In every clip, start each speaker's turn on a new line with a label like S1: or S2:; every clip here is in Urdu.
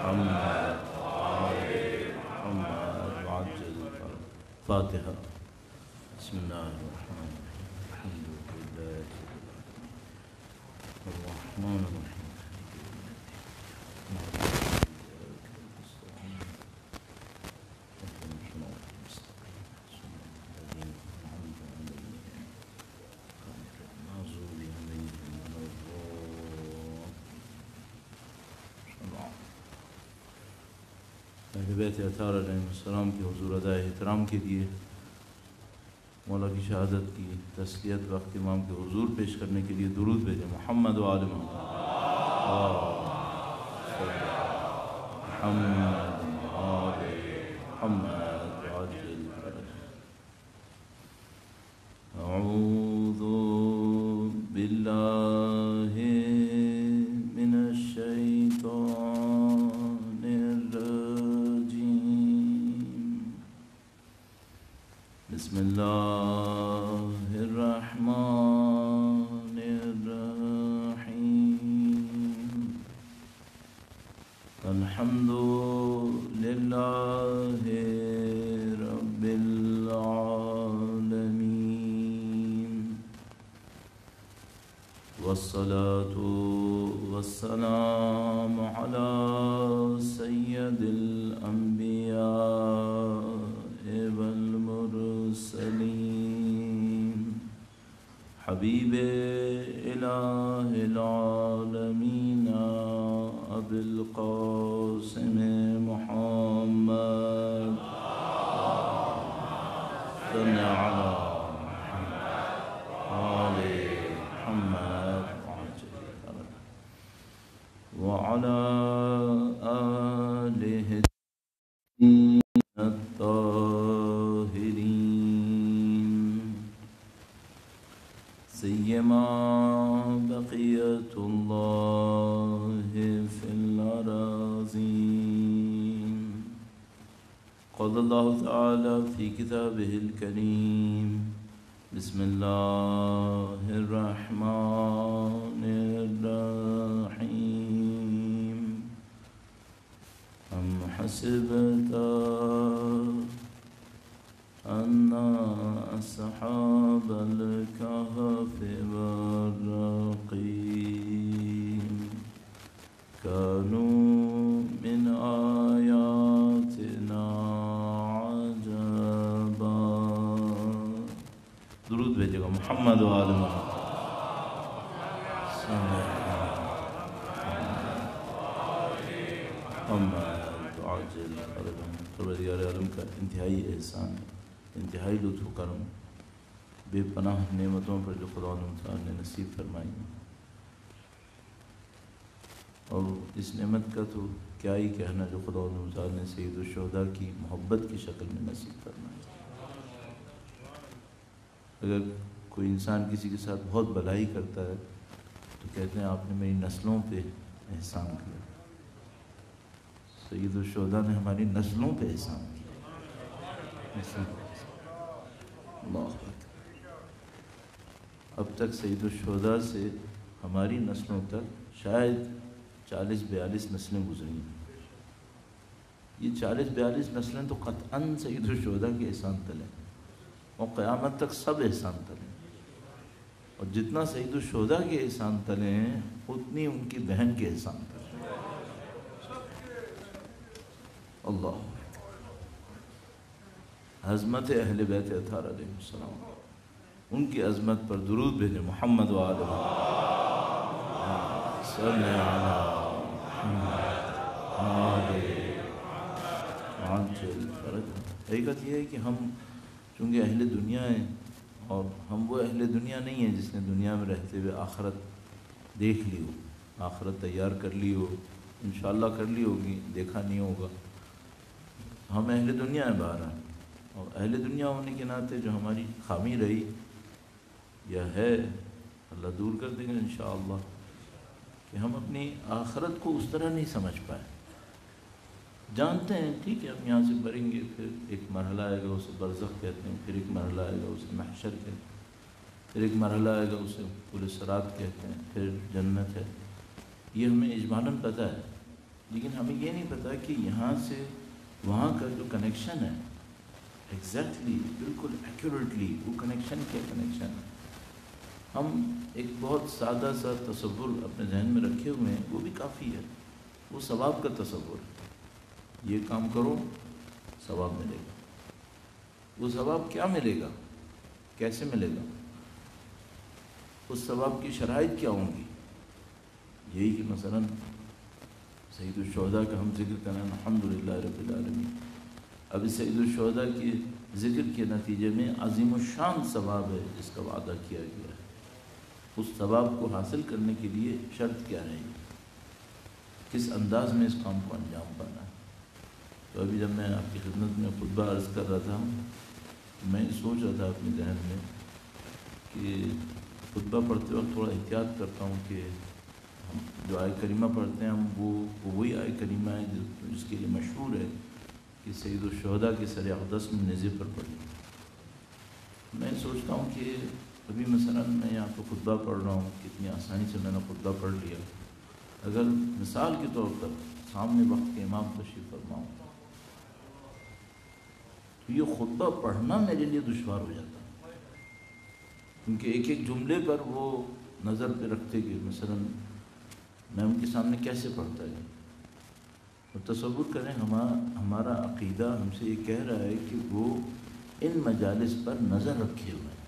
S1: محمد آل محمد وعجل فاتحة. بسم الله الرحمن الرحيم. الحمد لله الرحمن الرحيم. اہل بیت اطہار علیہ السلام کے حضور ادائے احترام کے لیے مولا کی شہادت کی تسلیت و اختمام کے حضور پیش کرنے کے لیے درود بھیجیں. محمد و آل محمد محمد آل محمد وعجل فرجہ. اعوذ باللہ من الشیطان الرجیم. بسم اللہ الرحمن الرحیم. الحمد للہ رب العالمین والصلاة والسلام علی سید الانبیاء والمرسلین حبیب الہ العالمین ابی القاسم محمد صلی علی آل محمد وعلى آله الطاهرين سيما بقية الله في الأراضين. قال الله تعالى في كتابه الكريم بسم الله الرحمن الرحيم. أم حسبت أن أصحاب الكهف والرقيم كانوا من آياتنا عجبا. درود بھیجے گا. محمد و آل محمد. پروردگار عالم کا انتہائی احسان ہے، انتہائی لطف و کرم، بے پناہ نعمتوں پر جو خدا نے نصیب فرمائی. اور اس نعمت کا تو کیا ہی کہنا جو خدا نے سید الشہداء کی محبت کی شکل میں نصیب فرمائی. اگر کوئی انسان کسی کے ساتھ بہت بھلائی کرتا ہے تو کہتے ہیں آپ نے میری نسلوں پہ احسان کیا. سید الشہداء نے ہماری نسلوں پہ احسان کیا. اللہ اکبر. اب تک سید الشہداء سے ہماری نسلوں تک شاید 40-42 نسلیں گزری ہیں. یہ 40-42 نسلیں تو قطعاً سید الشہداء کے احسان تلے ہیں اور قیامت تک سب احسان تلے ہیں. اور جتنا سید الشہداء کے احسان تلے ہیں اتنی ان کی بہن کے احسان تلے ہیں. اللہ عظمت اہل بیت اطہار علیہ السلام، ان کی عظمت پر درود بھیجیں. محمد و آل محمد صلی علی محمد. حقیقت یہ ہے کہ ہم چونکہ اہل دنیا ہیں اور ہم وہ اہل دنیا نہیں ہیں جس نے دنیا میں رہتے ہوئے آخرت دیکھ لی ہو، آخرت تیار کر لی ہو. انشاءاللہ کر لی ہوگی، دیکھا نہیں ہوگا. ہم اہل دنیا ہیں باہر، اور اہل دنیا ہونے کے ناطے جو ہماری خامی رہی یا ہے اللہ دور کر دیں گے انشاءاللہ، کہ ہم اپنی آخرت کو اس طرح نہیں سمجھ پائے. جانتے ہیں ٹھیک ہے ہم یہاں سے مریں گے، پھر ایک مرحلہ آئے گا اسے برزخ کہتے ہیں، پھر ایک مرحلہ آئے گا اسے محشر کہتے ہیں، پھر ایک مرحلہ آئے گا اسے پل صراط کہتے ہیں، پھر جنت ہے. یہ ہمیں اجمالاً پتہ ہے، لیکن ہمیں یہ نہیں پتا کہ یہاں سے وہاں کا جو کنیکشن ہے ایگزیکٹلی بالکل ایکوریٹلی وہ کنیکشن کیا کنیکشن ہے. ہم ایک بہت سادہ سا تصور اپنے ذہن میں رکھے ہوئے ہیں، وہ بھی کافی ہے. وہ ثواب کا تصور ہے، یہ کام کرو ثواب ملے گا. وہ ثواب کیا ملے گا، کیسے ملے گا، اس ثواب کی شرائط کیا ہوں گی؟ یہی کہ مثلا سید الشہداء کا ہم ذکر کریں الحمدللہ رب العالمین. اب اس سید الشہداء کے ذکر کے نتیجے میں عظیم الشان ثواب ہے جس کا وعدہ کیا گیا ہے. اس ثواب کو حاصل کرنے کے لیے شرط کیا رہے گی، کس انداز میں اس کام کو انجام پانا ہے. تو ابھی جب میں آپ کی خدمت میں خطبہ عرض کر رہا تھا میں سوچ رہا تھا اپنے ذہن میں کہ خطبہ پڑھتے وقت تھوڑا احتیاط کرتا ہوں کہ ہم جو آیہ کریمہ پڑھتے ہیں ہم وہی آیہ کریمہ ہے جس کے لیے مشہور ہے کہ سید الشہداء کے سر اقدس میں نیزے پر پڑھی. میں سوچتا ہوں کہ ابھی مثلا میں یہاں پہ خطبہ پڑھ رہا ہوں، کتنی آسانی سے میں نے خطبہ پڑھ لیا. اگر مثال کے طور پر سامنے وقت کے امام تشریف فرماؤں تو یہ خطبہ پڑھنا میرے لیے دشوار ہو جاتا ہے، کیونکہ ایک ایک جملے پر وہ نظر پہ رکھتے کہ مثلا میں ان کے سامنے کیسے پڑھتا ہے. اور تصور کریں ہمارا عقیدہ ہم سے یہ کہہ رہا ہے کہ وہ ان مجالس پر نظر رکھے ہوئے ہیں.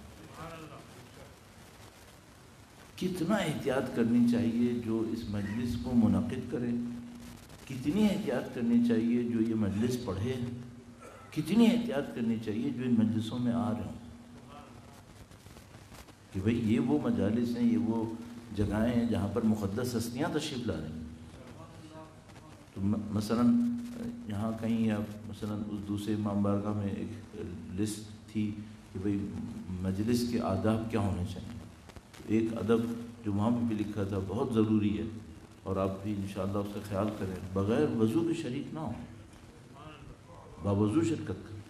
S1: کتنا احتیاط کرنی چاہیے جو اس مجلس کو منعقد کرے، کتنی احتیاط کرنی چاہیے جو یہ مجلس پڑھے، کتنی احتیاط کرنی چاہیے جو ان مجلسوں میں آ رہے ہوں کہ بھئی یہ وہ مجالس ہیں، یہ وہ جگہیں ہیں جہاں پر مقدس ہستیاں تشریف لا رہی ہیں. تو مثلا یہاں کہیں یا مثلا اس دوسرے امام بارگاہ میں ایک لسٹ تھی کہ بھئی مجلس کے آداب کیا ہونے چاہیے. ایک ادب جو وہاں پہ بھی لکھا تھا بہت ضروری ہے اور آپ بھی انشاءاللہ اس کا خیال کریں، بغیر وضو کے شریک نہ ہوں، باوضو شرکت کریں.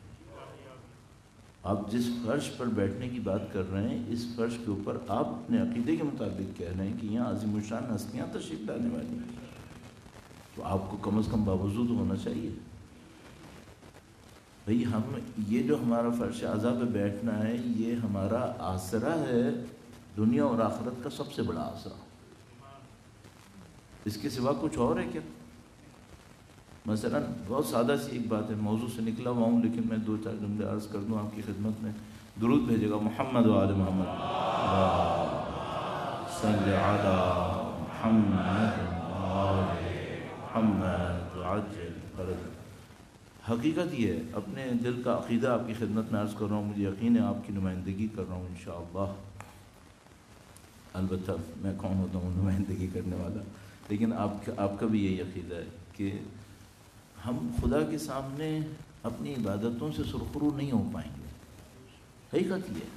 S1: آپ جس فرش پر بیٹھنے کی بات کر رہے ہیں اس فرش کے اوپر آپ اپنے عقیدے کے مطابق کہہ رہے ہیں کہ یہاں عظیم الشان ہستیاں تشریف لانے والی ہیں، تو آپ کو کم از کم باوضو تو ہونا چاہیے. بھئی ہم یہ جو ہمارا فرش اعضاء پہ بیٹھنا ہے یہ ہمارا آسرا ہے، دنیا اور آخرت کا سب سے بڑا آسرا. اس کے سوا کچھ اور ہے کیا؟ مثلا بہت سادہ سی ایک بات ہے، موضوع سے نکلا ہوا ہوں لیکن میں دو چار جملے عرض کر دوں آپ کی خدمت میں. درود بھیجے گا محمد و آل محمد، صلی علی محمد و آل محمد عجل فرج. حقیقت یہ ہے، اپنے دل کا عقیدہ آپ کی خدمت میں عرض کر رہا ہوں، مجھے یقین ہے آپ کی نمائندگی کر رہا ہوں انشاءاللہ. البتہ میں کون ہوتا ہوں نمائندگی کرنے والا، لیکن آپ کا بھی یہی عقیدہ ہے کہ ہم خدا کے سامنے اپنی عبادتوں سے سرخرو نہیں ہو پائیں گے. حقیقت یہ ہے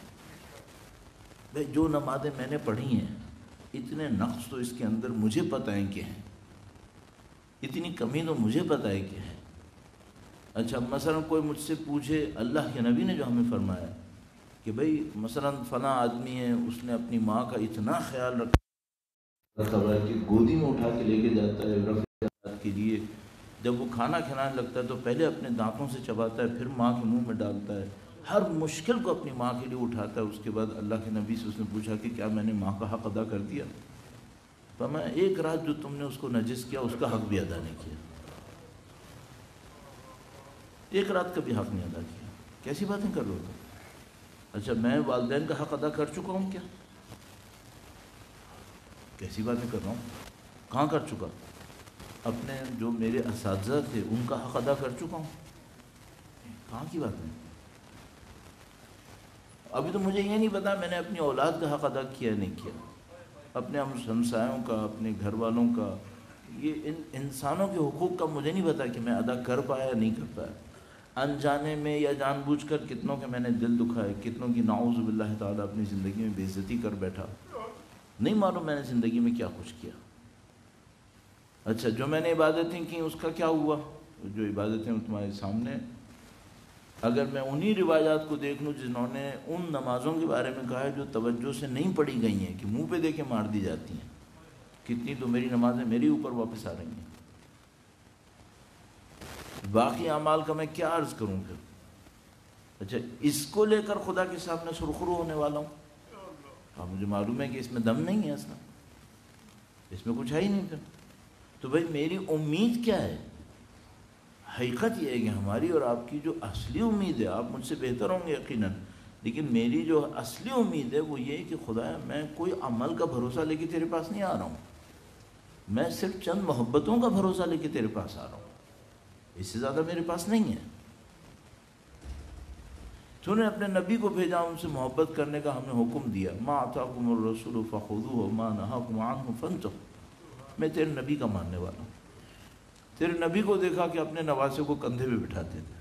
S1: بھائی جو نمازیں میں نے پڑھی ہیں اتنے نقص تو اس کے اندر مجھے پتہ ہے کہ ہیں، اتنی کمی تو مجھے پتہ ہے کہ ہے. اچھا مثلا کوئی مجھ سے پوچھے، اللہ کے نبی نے جو ہمیں فرمایا کہ بھئی مثلا فلاں آدمی ہے اس نے اپنی ماں کا اتنا خیال رکھا کہ گودی میں اٹھا کے لے کے جاتا ہے رفع کے لیے، جب وہ کھانا کھلانے لگتا ہے تو پہلے اپنے دانتوں سے چباتا ہے پھر ماں کے منہ میں ڈالتا ہے، ہر مشکل کو اپنی ماں کے لیے اٹھاتا ہے. اس کے بعد اللہ کے نبی سے اس نے پوچھا کہ کیا میں نے ماں کا حق ادا کر دیا؟ فرمایا ایک رات جو تم نے اس کو نجس کیا اس کا حق بھی ادا نہیں کیا، ایک رات کا بھی حق نہیں ادا کیا. کیسی باتیں کر رہے ہو؟ اچھا میں والدین کا حق ادا کر چکا ہوں کیا؟ کیسی باتیں کر رہا ہوں، کہاں کر چکا؟ اپنے جو میرے اساتذہ تھے ان کا حق ادا کر چکا ہوں، کہاں کی بات ہے؟ ابھی تو مجھے یہ نہیں پتا میں نے اپنی اولاد کا حق ادا کیا نہیں کیا، اپنے ہمسایوں کا، اپنے گھر والوں کا، یہ ان انسانوں کے حقوق کا مجھے نہیں پتا کہ میں ادا کر پایا یا نہیں کر پایا. انجانے میں یا جان بوجھ کر کتنوں کے میں نے دل دکھائے، کتنوں کی نعوذ باللہ تعالیٰ اپنی زندگی میں بے عزتی کر بیٹھا، نہیں معلوم میں نے زندگی میں کیا کچھ کیا. اچھا جو میں نے عبادتیں کی اس کا کیا ہوا؟ جو عبادتیں تمہارے سامنے، اگر میں انہی روایات کو دیکھ لوں جنہوں نے ان نمازوں کے بارے میں کہا ہے جو توجہ سے نہیں پڑھی گئی ہیں کہ منہ پہ دے کے مار دی جاتی ہیں، کتنی تو میری نمازیں میرے اوپر واپس آ رہی ہیں. باقی اعمال کا میں کیا عرض کروں پھر؟ اچھا اس کو لے کر خدا کے سامنے سرخرو ہونے والا ہوں؟ اب مجھے معلوم ہے کہ اس میں دم نہیں ہے، اصلا اس میں کچھ ہے ہی نہیں پھر. تو بھائی میری امید کیا ہے؟ حقیقت یہ ہے کہ ہماری اور آپ کی جو اصلی امید ہے، آپ مجھ سے بہتر ہوں گے یقیناً، لیکن میری جو اصلی امید ہے وہ یہ ہے کہ خدا میں کوئی عمل کا بھروسہ لے کے تیرے پاس نہیں آ رہا ہوں، میں صرف چند محبتوں کا بھروسہ لے کے تیرے پاس آ رہا ہوں، اس سے زیادہ میرے پاس نہیں ہے. تو نے اپنے نبی کو بھیجا، ان سے محبت کرنے کا ہم نے حکم دیا. ما آتاکم الرسول فخذوہ وما نہاکم عنہ فانتہوا. میں تیرے نبی کا ماننے والا ہوں. تیرے نبی کو دیکھا کہ اپنے نواسے کو کندھے پہ بٹھاتے تھے،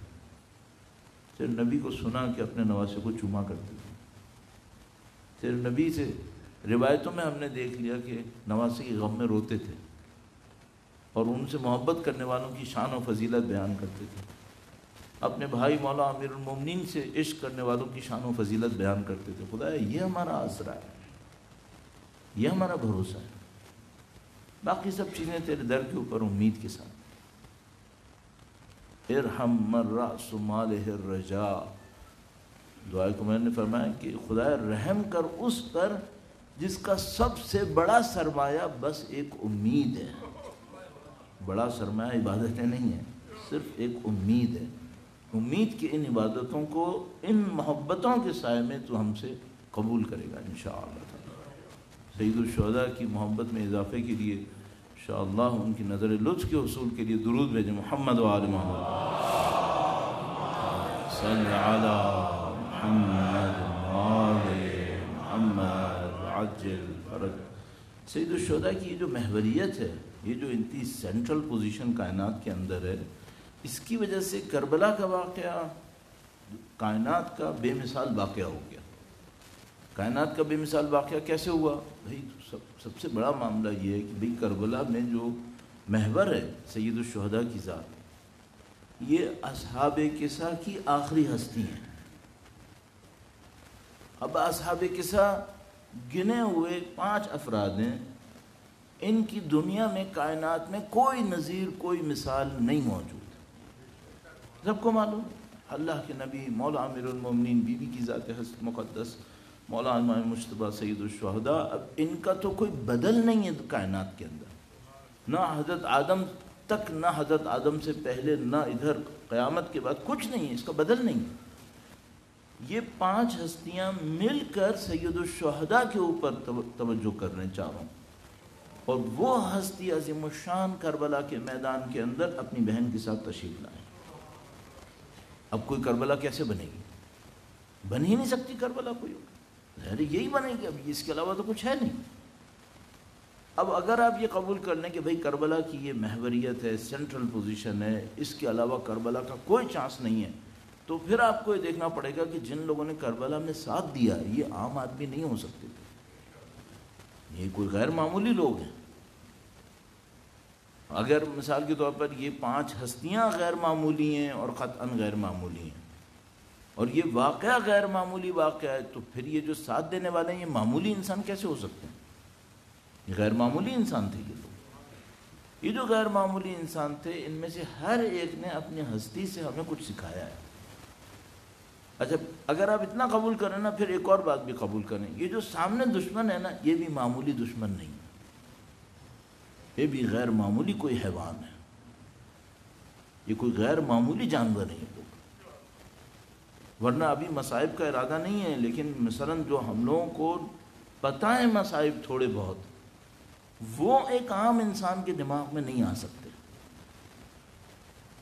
S1: تیرے نبی کو سنا کہ اپنے نواسے کو چوما کرتے تھے، تیرے نبی سے روایتوں میں ہم نے دیکھ لیا کہ نواسے کے غم میں روتے تھے اور ان سے محبت کرنے والوں کی شان و فضیلت بیان کرتے تھے. اپنے بھائی مولا امیر المومنین سے عشق کرنے والوں کی شان و فضیلت بیان کرتے تھے. خدا یہ ہمارا آسرا ہے، یہ ہمارا بھروسہ ہے. باقی سب چیزیں تیرے در کے اوپر امید کے ساتھ. ارحم من رأس مالہ الرجاء. دعا کو میں نے فرمایا کہ خدا رحم کر اس پر جس کا سب سے بڑا سرمایہ بس ایک امید ہے. بڑا سرمایہ عبادتیں نہیں ہیں، صرف ایک امید ہے. امید کی ان عبادتوں کو ان محبتوں کے سائے میں تو ہم سے قبول کرے گا انشاءاللہ تعالی. سید الشہداء کی محبت میں اضافے کے لیے انشاءاللہ ان کی نظر لطف کے حصول کے لیے درود بھیجیں. محمد و آل محمد صلی علی محمد و آل محمد عجل فرج. سید الشہداء کی یہ جو محوریت ہے، یہ جو انتی سینٹرل پوزیشن کائنات کے اندر ہے، اس کی وجہ سے کربلا کا واقعہ کائنات کا بے مثال واقعہ ہو گیا. کائنات کا بے مثال واقعہ کیسے ہوا؟ بھائی سب سے بڑا معاملہ یہ ہے کہ بھائی کربلا میں جو محور ہے سید الشہداء کی ذات، یہ اصحاب کسا کی آخری ہستی ہیں. اب اصحاب کسا گنے ہوئے 5 افراد ہیں، ان کی دنیا میں کائنات میں کوئی نظیر کوئی مثال نہیں موجود. سب کو معلوم اللہ کے نبی مولا امیر المومنین بی بی کی ذات ہست مقدس مولا امام مجتبیٰ سید الشہداء. اب ان کا تو کوئی بدل نہیں ہے کائنات کے اندر، نہ حضرت آدم تک، نہ حضرت آدم سے پہلے، نہ ادھر قیامت کے بعد، کچھ نہیں ہے، اس کا بدل نہیں. یہ 5 ہستیاں مل کر سید الشہداء کے اوپر توجہ کر رہے ہیں چاروں، اور وہ ہستی عظیم الشان کربلا کے میدان کے اندر اپنی بہن کے ساتھ تشریف لائیں. اب کوئی کربلا کیسے بنے گی؟ بن ہی نہیں سکتی کربلا کوئی، ظاہر یہی بنے گی، اب اس کے علاوہ تو کچھ ہے نہیں. اب اگر آپ یہ قبول کر لیں کہ بھئی کربلا کی یہ محوریت ہے، سینٹرل پوزیشن ہے، اس کے علاوہ کربلا کا کوئی چانس نہیں ہے، تو پھر آپ کو یہ دیکھنا پڑے گا کہ جن لوگوں نے کربلا میں ساتھ دیا یہ عام آدمی نہیں ہو سکتے، یہ کوئی غیر معمولی لوگ ہیں. اگر مثال کے طور پر یہ 5 ہستیاں غیر معمولی ہیں اور قطعاً غیر معمولی ہیں، اور یہ واقعہ غیر معمولی واقعہ ہے، تو پھر یہ جو ساتھ دینے والے ہیں یہ معمولی انسان کیسے ہو سکتے ہیں؟ یہ غیر معمولی انسان تھے. یہ لوگ، یہ جو غیر معمولی انسان تھے، ان میں سے ہر ایک نے اپنی ہستی سے ہمیں کچھ سکھایا ہے. اچھا اگر آپ اتنا قبول کریں نا، پھر ایک اور بات بھی قبول کریں، یہ جو سامنے دشمن ہے نا، یہ بھی معمولی دشمن نہیں ہے، یہ بھی غیر معمولی کوئی حیوان ہے، یہ کوئی غیر معمولی جانور ہے. ورنہ ابھی مصائب کا ارادہ نہیں ہے، لیکن مثلاً جو ہم لوگوں کو پتہ ہے مصائب تھوڑے بہت، وہ ایک عام انسان کے دماغ میں نہیں آ سکتے.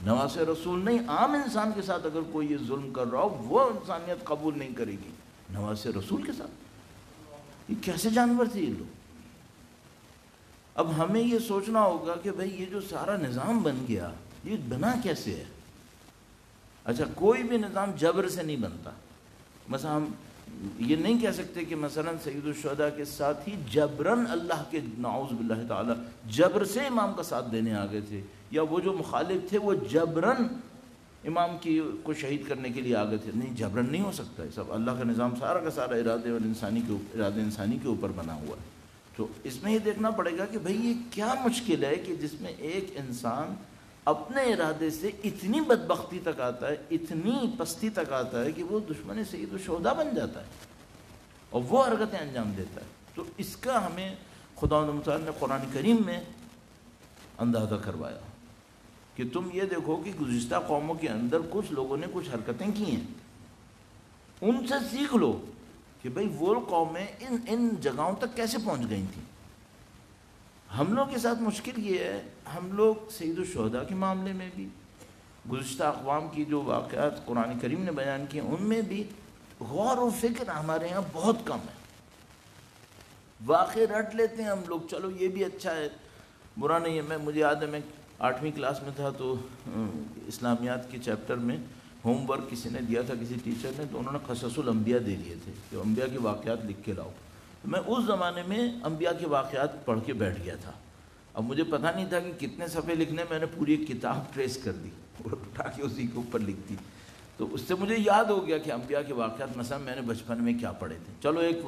S1: نواز رسول نہیں، عام انسان کے ساتھ اگر کوئی یہ ظلم کر رہا ہو، وہ انسانیت قبول نہیں کرے گی. نواز رسول کے ساتھ یہ کیسے جانور تھے یہ لوگ؟ اب ہمیں یہ سوچنا ہوگا کہ بھئی یہ جو سارا نظام بن گیا، یہ بنا کیسے ہے؟ اچھا کوئی بھی نظام جبر سے نہیں بنتا. مثلا ہم یہ نہیں کہہ سکتے کہ مثلا سید الشہداء کے ساتھ ہی جبراً اللہ کے نعوذ باللہ تعالی جبر سے امام کا ساتھ دینے آ گئے تھے، یا وہ جو مخالف تھے وہ جبراً امام کو شہید کرنے کے لیے آ گئے تھے. نہیں، جبراً نہیں ہو سکتا. سب اللہ کا نظام سارا کا سارا ارادے اور ارادے انسانی کے اوپر بنا ہوا ہے. تو اس میں یہ دیکھنا پڑے گا کہ بھئی یہ کیا مشکل ہے کہ جس میں ایک انسان اپنے ارادے سے اتنی بدبختی تک آتا ہے، اتنی پستی تک آتا ہے کہ وہ دشمن سید الشہداء بن جاتا ہے اور وہ حرکتیں انجام دیتا ہے۔ تو اس کا ہمیں خداوند متعال نے قرآن کریم میں اندازہ کروایا کہ تم یہ دیکھو کہ گزشتہ قوموں کے اندر کچھ لوگوں نے کچھ حرکتیں کی ہیں، ان سے سیکھ لو کہ بھئی وہ قومیں ان جگہوں تک کیسے پہنچ گئی تھیں۔ ہم لوگ کے ساتھ مشکل یہ ہے، ہم لوگ سید الشہداء کے معاملے میں بھی، گزشتہ اقوام کی جو واقعات قرآن کریم نے بیان کیے ان میں بھی غور و فکر ہمارے ہاں بہت کم ہے۔ واقع رٹ لیتے ہیں ہم لوگ، چلو یہ بھی اچھا ہے برا نہیں ہے۔ مجھے یاد ہے میں 8ویں کلاس میں تھا تو اسلامیات کے چیپٹر میں ہوم ورک کسی نے دیا تھا، کسی ٹیچر نے، تو انہوں نے قصص الانبیاء دے دیے تھے کہ انبیاء کے واقعات لکھ کے لاؤ۔ میں اس زمانے میں انبیاء کے واقعات پڑھ کے بیٹھ گیا تھا۔ اب مجھے پتہ نہیں تھا کہ کتنے صفحے لکھنے، میں نے پوری ایک کتاب ٹریس کر دی اور اٹھا کے اسی کے اوپر لکھ دی۔ تو اس سے مجھے یاد ہو گیا کہ انبیاء کے واقعات مثلا میں نے بچپن میں کیا پڑھے تھے۔ چلو ایک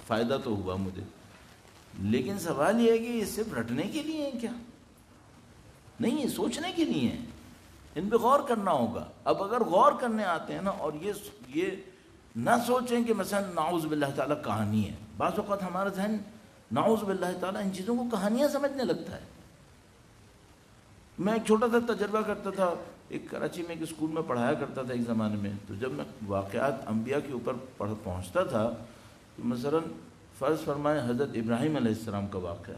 S1: فائدہ تو ہوا مجھے، لیکن سوال یہ ہے کہ یہ صرف رٹنے کے لیے ہیں کیا؟ نہیں، یہ سوچنے کے لیے ہیں، ان پہ غور کرنا ہوگا۔ اب اگر غور کرنے آتے ہیں نا، اور یہ نہ سوچیں کہ مثلا نعوذ باللہ تعالیٰ کہانی ہے، بعض اوقات ہمارا ذہن نعوذ باللہ تعالیٰ ان چیزوں کو کہانیاں سمجھنے لگتا ہے۔ میں ایک چھوٹا سا تجربہ کرتا تھا، ایک کراچی میں ایک اسکول میں پڑھایا کرتا تھا ایک زمانے میں، تو جب میں واقعات انبیاء کے اوپر پہنچتا تھا تو مثلا فرض فرمائے حضرت ابراہیم علیہ السلام کا واقعہ،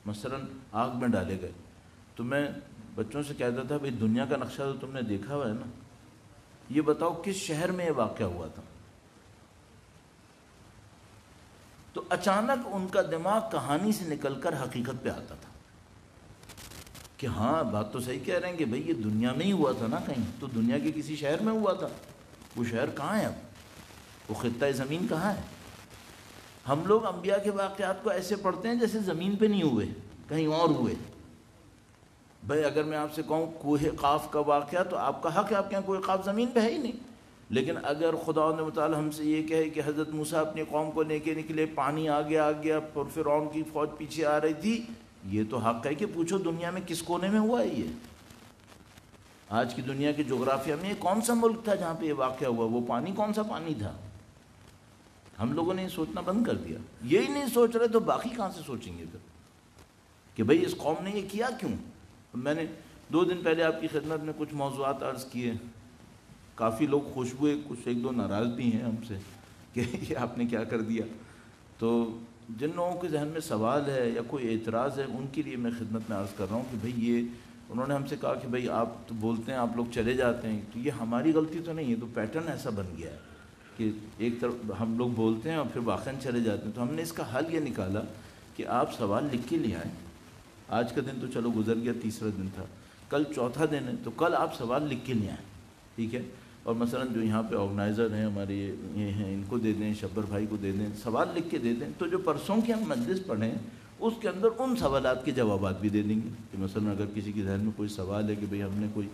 S1: مثلا آگ میں ڈالے گئے، تو میں بچوں سے کہتا تھا بھئی دنیا کا نقشہ تو تم نے دیکھا ہوا ہے نا، یہ بتاؤ کس شہر میں یہ واقعہ ہوا تھا؟ تو اچانک ان کا دماغ کہانی سے نکل کر حقیقت پہ آتا تھا کہ ہاں بات تو صحیح کہہ رہے ہیں کہ بھئی یہ دنیا میں ہی ہوا تھا نا کہیں، تو دنیا کے کسی شہر میں ہوا تھا، وہ شہر کہاں ہے اب، وہ خطہ زمین کہاں ہے؟ ہم لوگ انبیاء کے واقعات کو ایسے پڑھتے ہیں جیسے زمین پہ نہیں ہوئے، کہیں اور ہوئے۔ بھئی اگر میں آپ سے کہوں کوہ قاف کا واقعہ تو آپ کا حق ہے، آپ کے یہاں کوہ قاف زمین پہ ہے ہی نہیں، لیکن اگر خداوند متعال ہم سے یہ کہے کہ حضرت موسیٰ اپنی قوم کو لے کے نکلے، پانی آ گیا اور فرعون کی فوج پیچھے آ رہی تھی، یہ تو حق ہے کہ پوچھو دنیا میں کس کونے میں ہوا ہے یہ؟ آج کی دنیا کے جغرافیہ میں یہ کون سا ملک تھا جہاں پہ یہ واقعہ ہوا؟ وہ پانی کون سا پانی تھا؟ ہم لوگوں نے یہ سوچنا بند کر دیا۔ یہی نہیں سوچ رہے تو باقی کہاں سے سوچیں گے پھر کہ بھئی اس قوم نے یہ کیا کیوں؟ میں نے 2 دن پہلے آپ کی خدمت میں کچھ موضوعات عرض کیے، کافی لوگ خوش ہوئے، کچھ 1-2 ناراض بھی ہیں ہم سے کہ یہ آپ نے کیا کر دیا۔ تو جن لوگوں کے ذہن میں سوال ہے یا کوئی اعتراض ہے ان کے لیے میں خدمت میں عرض کر رہا ہوں کہ بھئی یہ انہوں نے ہم سے کہا کہ بھئی آپ تو بولتے ہیں آپ لوگ چلے جاتے ہیں، تو یہ ہماری غلطی تو نہیں ہے، تو پیٹرن ایسا بن گیا ہے کہ ایک طرف ہم لوگ بولتے ہیں اور پھر واقعاً چلے جاتے ہیں۔ تو ہم نے اس کا حل یہ نکالا کہ آپ سوال لکھ کے لے آئیں۔ آج کا دن تو چلو گزر گیا، 3را دن تھا، کل 4تھا دن ہے، تو کل آپ سوال لکھ کے لے آئیں، ٹھیک ہے؟ اور مثلا جو یہاں پہ آرگنائزر ہیں ہمارے یہ ہیں، ان کو دے دیں، شبر بھائی کو دے دیں، سوال لکھ کے دے دیں، تو جو پرسوں کی ہم مجلس پڑھیں اس کے اندر ان سوالات کے جوابات بھی دے دیں گے کہ مثلا اگر کسی کے ذہن میں کوئی سوال ہے کہ بھئی ہم نے کوئی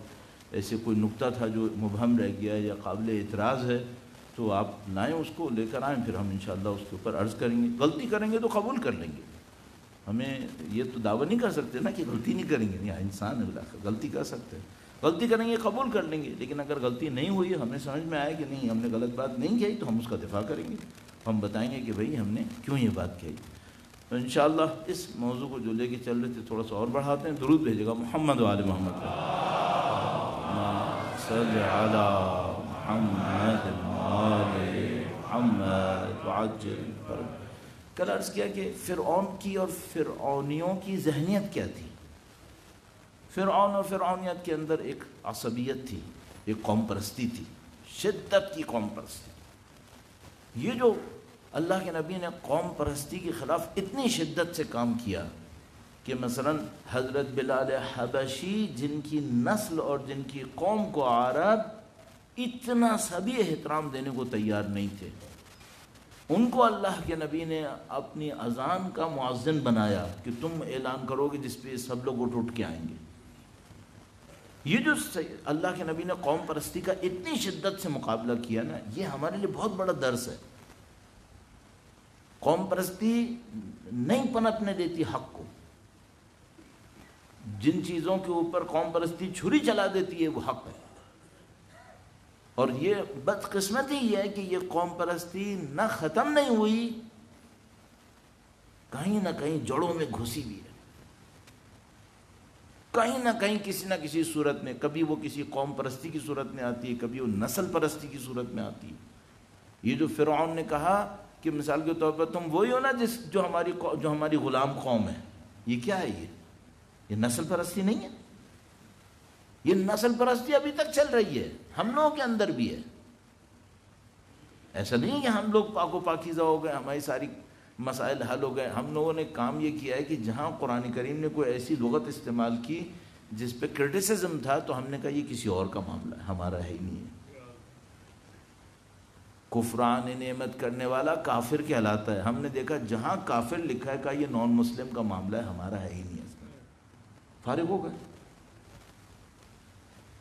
S1: ایسے کوئی نقطہ تھا جو مبہم رہ گیا ہے یا قابل اعتراض ہے، تو آپ لائیں، اس کو لے کر آئیں، پھر ہم انشاءاللہ اس کے اوپر عرض کریں گے۔ غلطی کریں گے تو قبول کر لیں گے، ہمیں یہ تو دعویٰ نہیں کر سکتے نا کہ غلطی نہیں کریں گے، نہیں، انسان ہے بالآخر، غلطی کر سکتے ہیں، غلطی کریں گے قبول کر لیں گے، لیکن اگر غلطی نہیں ہوئی، ہمیں سمجھ میں آئے کہ نہیں ہم نے غلط بات نہیں کہی، تو ہم اس کا دفاع کریں گے، ہم بتائیں گے کہ بھئی ہم نے کیوں یہ بات کہی۔ تو انشاءاللہ اس موضوع کو جو لے کے چل رہے تھے تھوڑا سا اور بڑھاتے ہیں۔ درود بھیجے گا محمد و آل محمد، صلی علی محمد آل محمد وعجل فرج۔ کل عرض کیا کہ فرعون کی اور فرعونیوں کی ذہنیت کیا تھی۔ فرعون اور فرعونیت کے اندر ایک عصبیت تھی، ایک قوم پرستی تھی، شدت کی قوم پرستی۔ یہ جو اللہ کے نبی نے قوم پرستی کے خلاف اتنی شدت سے کام کیا کہ مثلا حضرت بلال حبشی جن کی نسل اور جن کی قوم کو عرب اتنا سبھی احترام دینے کو تیار نہیں تھے، ان کو اللہ کے نبی نے اپنی اذان کا مؤذن بنایا کہ تم اعلان کرو گے جس پہ سب لوگ اٹھ کے آئیں گے۔ یہ جو اللہ کے نبی نے قوم پرستی کا اتنی شدت سے مقابلہ کیا نا، یہ ہمارے لیے بہت بڑا درس ہے۔ قوم پرستی نہیں پنپنے دیتی حق کو، جن چیزوں کے اوپر قوم پرستی چھری چلا دیتی ہے وہ حق ہے. اور یہ بدقسمتی یہ ہے کہ یہ قوم پرستی نہ ختم نہیں ہوئی، کہیں نہ کہیں جڑوں میں گھسی ہوئی ہے، کہیں نہ کہیں کسی نہ کسی صورت میں. کبھی وہ کسی قوم پرستی کی صورت میں آتی ہے، کبھی وہ نسل پرستی کی صورت میں آتی ہے. یہ جو فرعون نے کہا کہ مثال کے طور پر تم وہی ہو نا جو ہماری غلام قوم ہے، یہ کیا ہے؟ یہ نسل پرستی نہیں ہے؟ یہ نسل پرستی ابھی تک چل رہی ہے، ہم لوگوں کے اندر بھی ہے. ایسا نہیں کہ ہم لوگ پاک و پاکیزہ ہو گئے، ہماری ساری مسائل حل ہو گئے. ہم لوگوں نے کام یہ کیا ہے کہ جہاں قرآن کریم نے کوئی ایسی لغت استعمال کی جس پہ کرٹیسزم تھا تو ہم نے کہا یہ کسی اور کا معاملہ ہے، ہمارا ہے ہی نہیں ہے. کفران نعمت کرنے والا کافر کہلاتا ہے. ہم نے دیکھا جہاں کافر لکھا ہے کہا یہ نان مسلم کا معاملہ ہے، ہمارا ہے ہی نہیں ہے. فارغ ہو گئے.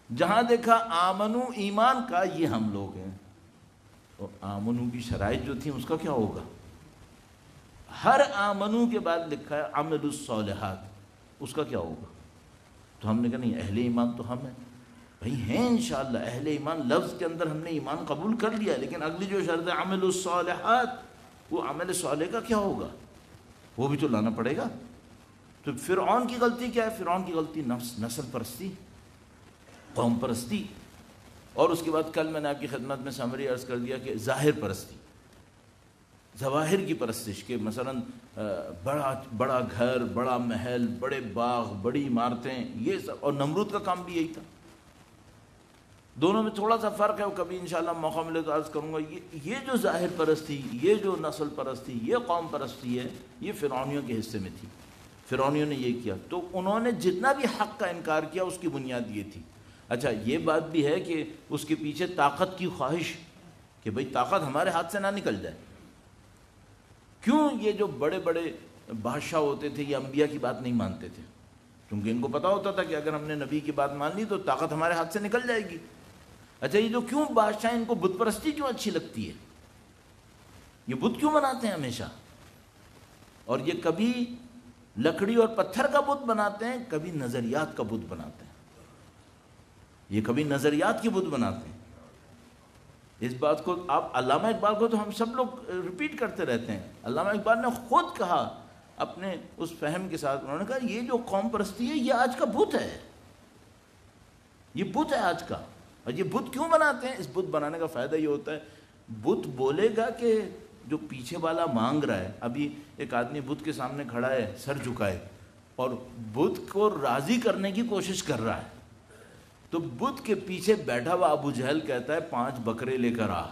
S1: جہاں دیکھا آمنو ایمان کا، یہ ہم لوگ ہیں. اور آمنو کی شرائط جو تھی اس کا کیا ہوگا؟ ہر آمنو کے بعد لکھا ہے عمل الصالحات، اس کا کیا ہوگا؟ تو ہم نے کہا نہیں، اہل ایمان تو ہم ہیں. بھئی ہیں انشاءاللہ اہل ایمان، لفظ کے اندر ہم نے ایمان قبول کر لیا، لیکن اگلی جو شرط ہے عمل الصالحات، وہ عمل صالح کا کیا ہوگا؟ وہ بھی تو لانا پڑے گا. تو فرعون کی غلطی کیا ہے؟ فرعون کی غلطی نسل پرستی، قوم پرستی. اور اس کے بعد کل میں نے آپ کی خدمت میں سمری عرض کر دیا کہ ظاہر پرستی، ظواہر کی پرستش کے مثلا بڑا گھر، بڑا محل، بڑے باغ، بڑی عمارتیں، یہ سب. اور نمرود کا کام بھی یہی تھا. دونوں میں تھوڑا سا فرق ہے، وہ کبھی انشاءاللہ موقع ملے تو عرض کروں گا. یہ جو ظاہر پرستی، یہ جو نسل پرستی، یہ قوم پرستی ہے، یہ فرعونیوں کے حصے میں تھی. فرعونیوں نے یہ کیا تو انہوں نے جتنا بھی حق کا انکار کیا اس کی بنیاد یہ تھی. اچھا یہ بات بھی ہے کہ اس کے پیچھے طاقت کی خواہش، کہ بھئی طاقت ہمارے ہاتھ سے نہ نکل جائے. کیوں یہ جو بڑے بڑے بادشاہ ہوتے تھے یہ انبیاء کی بات نہیں مانتے تھے؟ کیونکہ ان کو پتا ہوتا تھا کہ اگر ہم نے نبی کی بات مان لی تو طاقت ہمارے ہاتھ سے نکل جائے گی. اچھا یہ جو کیوں بادشاہ، ان کو بت پرستی کیوں اچھی لگتی ہے؟ یہ بت کیوں بناتے ہیں ہمیشہ؟ اور یہ کبھی لکڑی اور پتھر کا بت بناتے ہیں، کبھی نظریات کا بت بناتے ہیں. یہ کبھی نظریات کی بت بناتے ہیں. اس بات کو آپ علامہ اقبال کو تو ہم سب لوگ ریپیٹ کرتے رہتے ہیں. علامہ اقبال نے خود کہا اپنے اس فہم کے ساتھ، انہوں نے کہا یہ جو قوم پرستی ہے یہ آج کا بت ہے، یہ بت ہے آج کا. اور یہ بت کیوں بناتے ہیں؟ اس بت بنانے کا فائدہ یہ ہوتا ہے، بت بولے گا کہ جو پیچھے والا مانگ رہا ہے. ابھی ایک آدمی بت کے سامنے کھڑا ہے سر جھکائے اور بت کو راضی کرنے کی کوشش کر رہا ہے، تو بت کے پیچھے بیٹھا ہوا ابو جہل کہتا ہے 5 بکرے لے کر آ.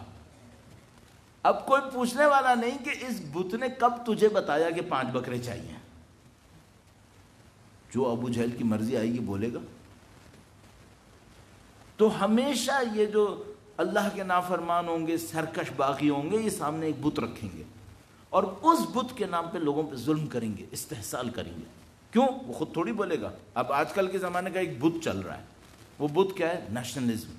S1: اب کوئی پوچھنے والا نہیں کہ اس بت نے کب تجھے بتایا کہ 5 بکرے چاہیے. جو ابو جہل کی مرضی آئے گی بولے گا. تو ہمیشہ یہ جو اللہ کے نافرمان ہوں گے، سرکش باغی ہوں گے، یہ سامنے ایک بت رکھیں گے اور اس بت کے نام پہ لوگوں پہ ظلم کریں گے، استحصال کریں گے. کیوں؟ وہ خود تھوڑی بولے گا. اب آج کل کے زمانے کا ایک بت چل رہا ہے، وہ بت کیا ہے؟ نیشنلزم.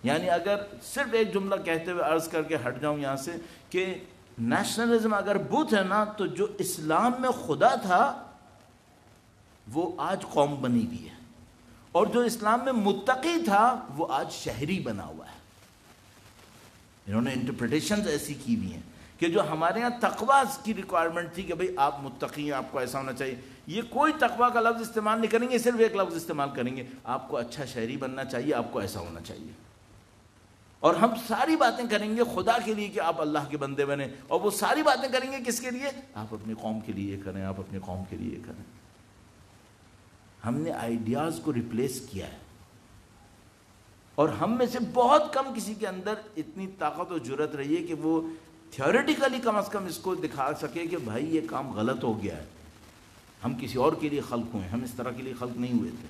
S1: یعنی اگر صرف ایک جملہ کہتے ہوئے عرض کر کے ہٹ جاؤں یہاں سے کہ نیشنلزم اگر بت ہے نا، تو جو اسلام میں خدا تھا وہ آج قوم بنی ہوئی ہے، اور جو اسلام میں متقی تھا وہ آج شہری بنا ہوا ہے. انہوں نے انٹرپریٹیشنز ایسی کی ہوئی ہیں کہ جو ہمارے یہاں تقویٰ کی ریکوائرمنٹ تھی کہ بھئی آپ متقی ہیں، آپ کو ایسا ہونا چاہیے، یہ کوئی تقویٰ کا لفظ استعمال نہیں کریں گے، صرف ایک لفظ استعمال کریں گے، آپ کو اچھا شہری بننا چاہیے، آپ کو ایسا ہونا چاہیے. اور ہم ساری باتیں کریں گے خدا کے لیے کہ آپ اللہ کے بندے بنیں، اور وہ ساری باتیں کریں گے کس کے لیے؟ آپ اپنی قوم کے لیے کریں، آپ اپنی قوم کے لیے کریں. ہم نے آئیڈیاز کو ریپلیس کیا ہے، اور ہم میں سے بہت کم کسی کے اندر اتنی طاقت و جرت رہی ہے کہ وہ تھیوریٹیکلی کم از کم اس کو دکھا سکے کہ بھائی یہ کام غلط ہو گیا ہے، ہم کسی اور کے لیے خلق ہوئے، ہم اس طرح کے لیے خلق نہیں ہوئے تھے.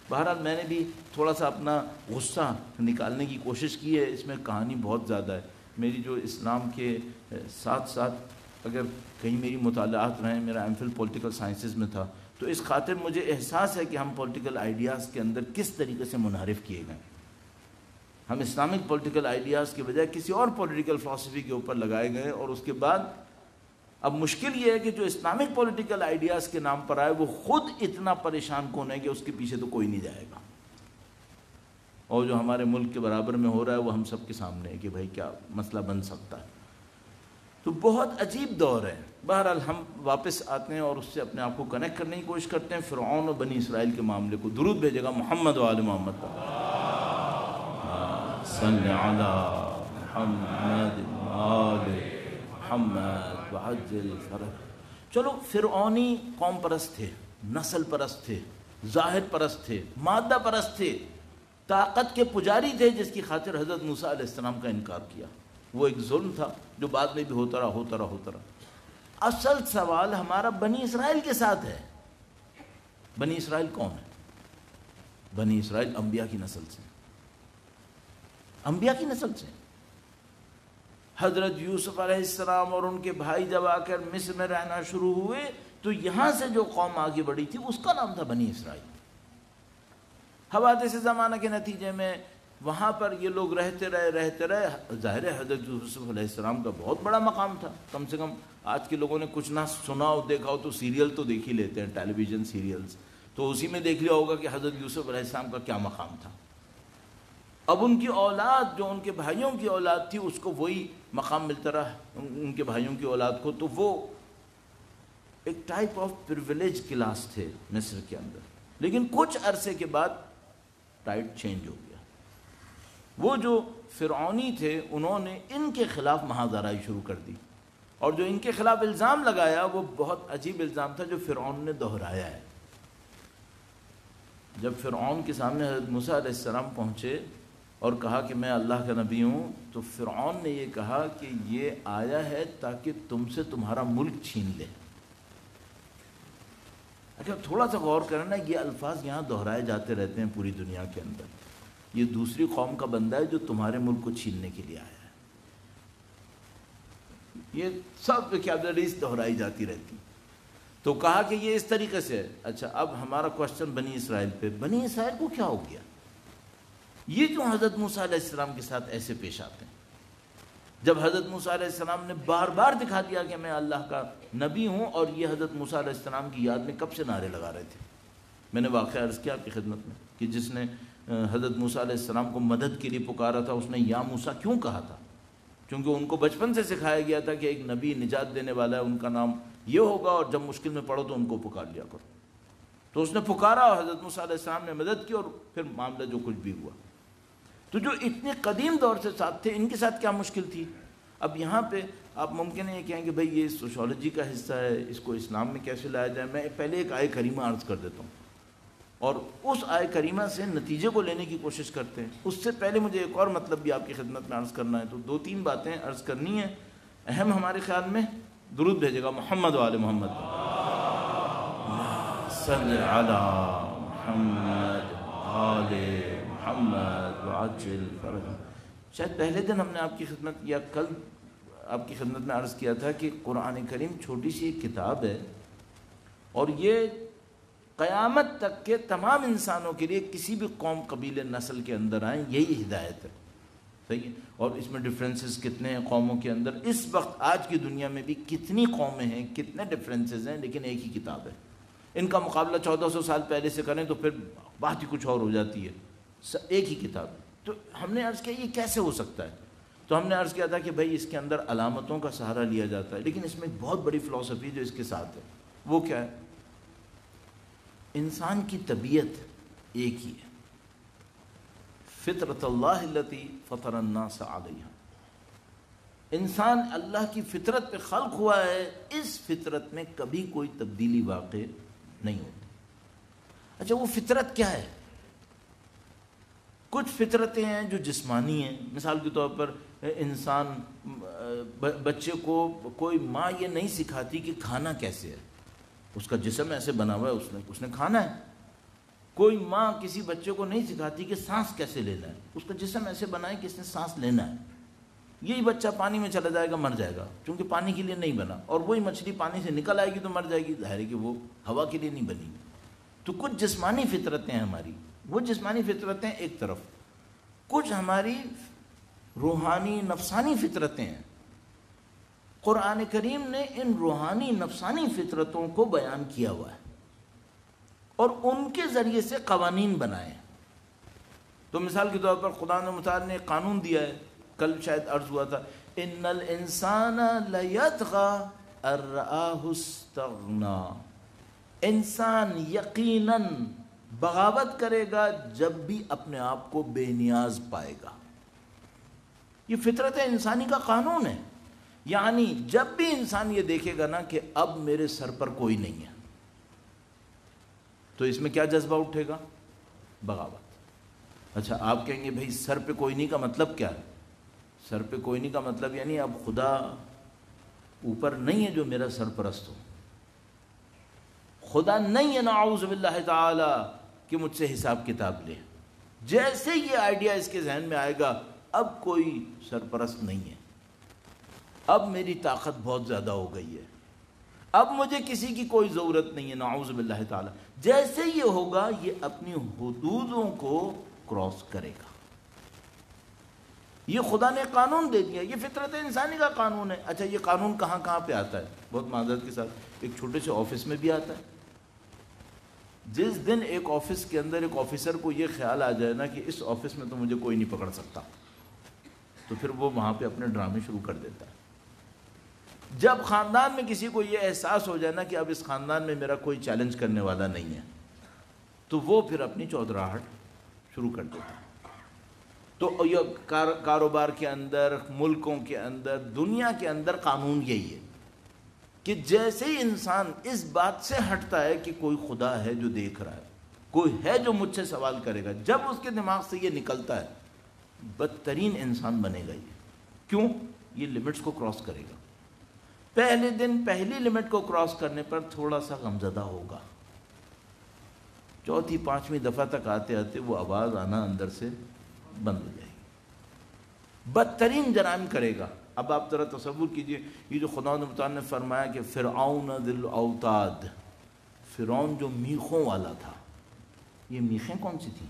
S1: بہرحال میں نے بھی تھوڑا سا اپنا غصہ نکالنے کی کوشش کی ہے. اس میں کہانی بہت زیادہ ہے. میری جو اسلام کے ساتھ ساتھ اگر کہیں میری مطالعات رہیں، میرا ایم فل پولیٹیکل سائنسز میں تھا، تو اس خاطر مجھے احساس ہے کہ ہم پولیٹیکل آئیڈیاز کے اندر کس طریقے سے منحرف کیے گئے. ہم اسلامک پولیٹیکل آئیڈیاز کے بجائے کسی اور پولیٹیکل فلسفی کے اوپر لگائے گئے، اور اس کے بعد اب مشکل یہ ہے کہ جو اسلامک پولیٹیکل آئیڈیاز کے نام پر آئے وہ خود اتنا پریشان کون ہے کہ اس کے پیچھے تو کوئی نہیں جائے گا، اور جو ہمارے ملک کے برابر میں ہو رہا ہے وہ ہم سب کے سامنے ہے کہ بھائی کیا مسئلہ بن سکتا ہے۔ تو بہت عجیب دور ہے۔ بہرحال ہم واپس آتے ہیں اور اس سے اپنے آپ کو کنیکٹ کرنے کی کوشش کرتے ہیں فرعون اور بنی اسرائیل کے معاملے کو۔ درود بھیجے گا محمد و آل محمد صلی علی محمد و آل محمد وعجل فرج۔ چلو فرعونی قوم پرست تھے، نسل پرست تھے، ظاہر پرست تھے، مادہ پرست تھے، طاقت کے پجاری تھے، جس کی خاطر حضرت موسیٰ علیہ السلام کا انکار کیا۔ وہ ایک ظلم تھا جو بعد میں بھی ہوتا رہا۔ اصل سوال ہمارا بنی اسرائیل کے ساتھ ہے۔ بنی اسرائیل کون ہے؟ بنی اسرائیل انبیاء کی نسل سے، انبیاء کی نسل سے۔ حضرت یوسف علیہ السلام اور ان کے بھائی جب آ کر مصر میں رہنا شروع ہوئے تو یہاں سے جو قوم آگے بڑھی تھی اس کا نام تھا بنی اسرائیل۔ حوادث زمانہ کے نتیجے میں وہاں پر یہ لوگ رہتے رہے۔ ظاہر ہے حضرت یوسف علیہ السلام کا بہت بڑا مقام تھا، کم سے کم آج کے لوگوں نے کچھ نہ سنا ہو دیکھا ہو تو سیریل تو دیکھ ہی لیتے ہیں، ٹیلی ویژن سیریلز، تو اسی میں دیکھ لیا ہوگا کہ حضرت یوسف علیہ السلام کا کیا مقام تھا۔ اب ان کی اولاد جو ان کے بھائیوں کی اولاد تھی اس کو وہی مقام ملتا رہا، ان کے بھائیوں کی اولاد کو، تو وہ ایک ٹائپ آف پریویلیج کلاس تھے مصر کے اندر۔ لیکن کچھ عرصے کے بعد ٹائٹ چینج ہو گیا۔ وہ جو فرعونی تھے انہوں نے ان کے خلاف محاذرائی شروع کر دی، اور جو ان کے خلاف الزام لگایا وہ بہت عجیب الزام تھا جو فرعون نے دہرایا ہے۔ جب فرعون کے سامنے حضرت موسیٰ علیہ السلام پہنچے اور کہا کہ میں اللہ کا نبی ہوں، تو فرعون نے یہ کہا کہ یہ آیا ہے تاکہ تم سے تمہارا ملک چھین لے۔ اچھا تھوڑا سا غور کرنا، یہ الفاظ یہاں دہرائے جاتے رہتے ہیں پوری دنیا کے اندر۔ یہ دوسری قوم کا بندہ ہے جو تمہارے ملک کو چھیننے کے لیے آیا ہے۔ یہ سب ویکیبلریز دہرائی جاتی رہتی۔ تو کہا کہ یہ اس طریقے سے ہے۔ اچھا اب ہمارا کوشچن بنی اسرائیل پہ، بنی اسرائیل کو کیا ہو گیا؟ یہ جو حضرت موسیٰ علیہ السلام کے ساتھ ایسے پیش آتے ہیں، جب حضرت موسیٰ علیہ السلام نے بار بار دکھا دیا کہ میں اللہ کا نبی ہوں، اور یہ حضرت موسیٰ علیہ السلام کی یاد میں کب سے نعرے لگا رہے تھے۔ میں نے واقعہ عرض کیا آپ کی خدمت میں کہ جس نے حضرت موسیٰ علیہ السلام کو مدد کے لیے پکارا تھا اس نے یا موسیٰ کیوں کہا تھا؟ کیونکہ ان کو بچپن سے سکھایا گیا تھا کہ ایک نبی نجات دینے والا ہے، ان کا نام یہ ہوگا، اور جب مشکل میں پڑھو تو ان کو پکار لیا کرو۔ تو اس نے پکارا اور حضرت موسیٰ علیہ السلام نے مدد کی، اور پھر معاملہ جو کچھ بھی ہوا۔ تو جو اتنے قدیم دور سے ساتھ تھے ان کے ساتھ کیا مشکل تھی؟ اب یہاں پہ آپ ممکن ہے یہ کہیں کہ بھئی یہ سوشالوجی کا حصہ ہے، اس کو اسلام میں کیسے لایا جائے۔ میں پہلے ایک آیہ کریمہ عرض کر دیتا ہوں اور اس آیہ کریمہ سے نتیجے کو لینے کی کوشش کرتے ہیں۔ اس سے پہلے مجھے ایک اور مطلب بھی آپ کی خدمت میں عرض کرنا ہے، تو دو تین باتیں عرض کرنی ہیں اہم ہمارے خیال میں۔ درود بھیجے گا محمد و آل محمد صلی علی محمد آل محمد وعجل فرج۔ شاید پہلے دن ہم نے آپ کی خدمت یا کل آپ کی خدمت میں عرض کیا تھا کہ قرآن کریم چھوٹی سی ایک کتاب ہے، اور یہ قیامت تک کے تمام انسانوں کے لیے کسی بھی قوم قبیلے نسل کے اندر آئیں یہی ہدایت ہے، صحیح ہے۔ اور اس میں ڈفرینسز کتنے ہیں قوموں کے اندر، اس وقت آج کی دنیا میں بھی کتنی قومیں ہیں، کتنے ڈفرینسز ہیں، لیکن ایک ہی کتاب ہے۔ ان کا مقابلہ 1400 سال پہلے سے کریں تو پھر بات ہی کچھ اور ہو جاتی ہے، ایک ہی کتاب ہے۔ تو ہم نے عرض کیا یہ کیسے ہو سکتا ہے؟ تو ہم نے عرض کیا تھا کہ بھائی اس کے اندر علامتوں کا سہارا لیا جاتا ہے، لیکن اس میں ایک بہت بڑی فلسفی جو اس کے ساتھ ہے وہ کیا ہے؟ انسان کی طبیعت ایک ہی ہے، فطرت اللہ التی فطر الناس علیہا۔ انسان اللہ کی فطرت پہ خلق ہوا ہے، اس فطرت میں کبھی کوئی تبدیلی واقع نہیں ہوتی۔ اچھا وہ فطرت کیا ہے؟ کچھ فطرتیں ہیں جو جسمانی ہیں، مثال کے طور پر انسان بچے کو کوئی ماں یہ نہیں سکھاتی کہ کھانا کیسے ہے، اس کا جسم ایسے بنا ہوا ہے، اس نے کھانا ہے۔ کوئی ماں کسی بچے کو نہیں سکھاتی کہ سانس کیسے لینا ہے، اس کا جسم ایسے بنا ہے کہ اس نے سانس لینا ہے۔ یہی بچہ پانی میں چلا جائے گا مر جائے گا، کیونکہ پانی کے لیے نہیں بنا، اور وہی مچھلی پانی سے نکل آئے گی تو مر جائے گی، ظاہر ہے کہ وہ ہوا کے لیے نہیں بنی۔ تو کچھ جسمانی فطرتیں ہیں ہماری، وہ جسمانی فطرتیں ایک طرف، کچھ ہماری روحانی نفسانی فطرتیں ہیں۔ قرآن کریم نے ان روحانی نفسانی فطرتوں کو بیان کیا ہوا ہے اور ان کے ذریعے سے قوانین بنائے. تو مثال کے طور پر خدا متعال نے قانون دیا ہے، کل شاید عرض ہوا تھا، ان الانسان لیطغی ان رآہ استغنی، انسان یقیناً بغاوت کرے گا جب بھی اپنے آپ کو بے نیاز پائے گا. یہ فطرت انسانی کا قانون ہے. یعنی جب بھی انسان یہ دیکھے گا نا کہ اب میرے سر پر کوئی نہیں ہے، تو اس میں کیا جذبہ اٹھے گا؟ بغاوت. اچھا آپ کہیں گے بھائی سر پہ کوئی نہیں کا مطلب کیا ہے؟ سر پہ کوئی نہیں کا مطلب یعنی اب خدا اوپر نہیں ہے جو میرا سرپرست ہو. خدا نہیں ہے نعوذ باللہ تعالی کہ مجھ سے حساب کتاب لے. جیسے یہ آئیڈیا اس کے ذہن میں آئے گا اب کوئی سرپرست نہیں ہے، اب میری طاقت بہت زیادہ ہو گئی ہے، اب مجھے کسی کی کوئی ضرورت نہیں ہے، نعوذ باللہ تعالی. جیسے یہ ہوگا یہ اپنی حدودوں کو کراس کرے گا. یہ خدا نے قانون دے دیا، یہ فطرت انسانی کا قانون ہے. اچھا یہ قانون کہاں کہاں پہ آتا ہے؟ بہت معذرت کے ساتھ ایک چھوٹے سے آفس میں بھی آتا ہے. جس دن ایک آفس کے اندر ایک آفیسر کو یہ خیال آ جائے نا کہ اس آفس میں تو مجھے کوئی نہیں پکڑ سکتا، تو پھر وہ وہاں پہ اپنے ڈرامے شروع کر دیتا ہے. جب خاندان میں کسی کو یہ احساس ہو جائے نا کہ اب اس خاندان میں میرا کوئی چیلنج کرنے والا نہیں ہے، تو وہ پھر اپنی چودراہٹ شروع کر دیتا ہے. تو یہ کاروبار کے اندر، ملکوں کے اندر، دنیا کے اندر قانون یہی ہے کہ جیسے ہی انسان اس بات سے ہٹتا ہے کہ کوئی خدا ہے جو دیکھ رہا ہے، کوئی ہے جو مجھ سے سوال کرے گا، جب اس کے دماغ سے یہ نکلتا ہے بدترین انسان بنے گا. یہ کیوں؟ یہ لمٹس کو کراس کرے گا. پہلے دن پہلی لمٹ کو کراس کرنے پر تھوڑا سا غمزدہ ہوگا، چوتھی پانچویں دفعہ تک آتے آتے وہ آواز آنا اندر سے بند ہو جائے گی، بدترین جرائم کرے گا. اب آپ ذرا تصور کیجئے، یہ جو خدا متعال نے فرمایا کہ فرعون ذی الاوتاد، فرعون جو میخوں والا تھا. یہ میخیں کون سی تھیں؟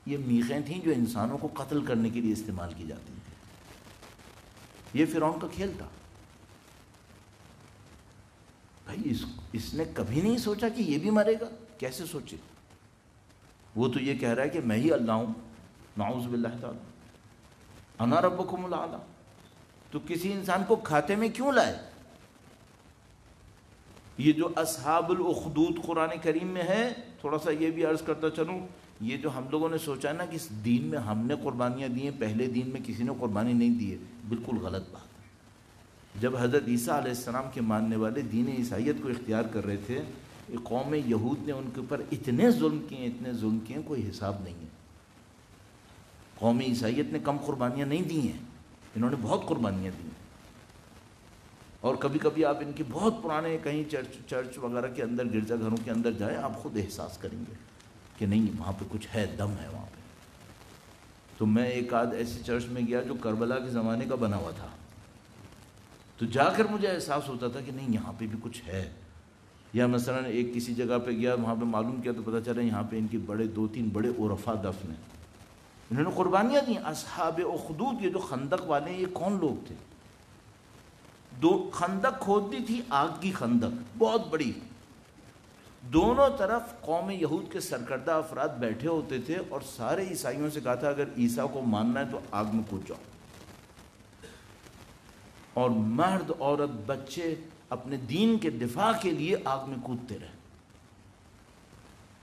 S1: یہ میخیں تھیں جو انسانوں کو قتل کرنے کے لیے استعمال کی جاتی تھیں. یہ فرعون کا کھیل تھا. بھائی اس نے کبھی نہیں سوچا کہ یہ بھی مرے گا. کیسے سوچے؟ وہ تو یہ کہہ رہا ہے کہ میں ہی اللہ ہوں، نعوذ باللہ تعالی، انا ربکم الاعلی. تو کسی انسان کو کھاتے میں کیوں لائے؟ یہ جو اصحاب الاخدود قرآن کریم میں ہے، تھوڑا سا یہ بھی عرض کرتا چلوں، یہ جو ہم لوگوں نے سوچا ہے نا کہ اس دین میں ہم نے قربانیاں دی ہیں، پہلے دین میں کسی نے قربانی نہیں دی ہے، بالکل غلط بات ہے. جب حضرت عیسیٰ علیہ السلام کے ماننے والے دین عیسائیت کو اختیار کر رہے تھے، قوم یہود نے ان کے اوپر اتنے ظلم کیے، کوئی حساب نہیں ہے. قوم عیسائیت نے کم قربانیاں نہیں دی ہیں، انہوں نے بہت قربانیاں دی ہیں. اور کبھی کبھی آپ ان کے بہت پرانے کہیں چرچ وغیرہ کے اندر، گرجا گھروں کے اندر جائیں، آپ خود احساس کریں گے کہ نہیں وہاں پہ کچھ ہے، دم ہے وہاں پہ. تو میں ایک آدھ ایسی چرچ میں گیا جو کربلا کے زمانے کا بنا ہوا تھا، تو جا کر مجھے احساس ہوتا تھا کہ نہیں یہاں پہ بھی کچھ ہے. یا مثلا ایک کسی جگہ پہ گیا، وہاں پہ معلوم کیا تو پتہ چلا یہاں پہ ان کے بڑے 2-3 بڑے عرفاء دفن ہیں، انہوں نے قربانیاں دیں. اصحاب اخدود، یہ جو خندق والے ہیں، یہ کون لوگ تھے؟ خندق کھودی تھی، آگ کی خندق بہت بڑی، دونوں طرف قوم یہود کے سرکردہ افراد بیٹھے ہوتے تھے اور سارے عیسائیوں سے کہا تھا اگر عیسیٰ کو ماننا ہے تو آگ میں کود جاؤ. اور مرد، عورت، بچے اپنے دین کے دفاع کے لیے آگ میں کودتے رہے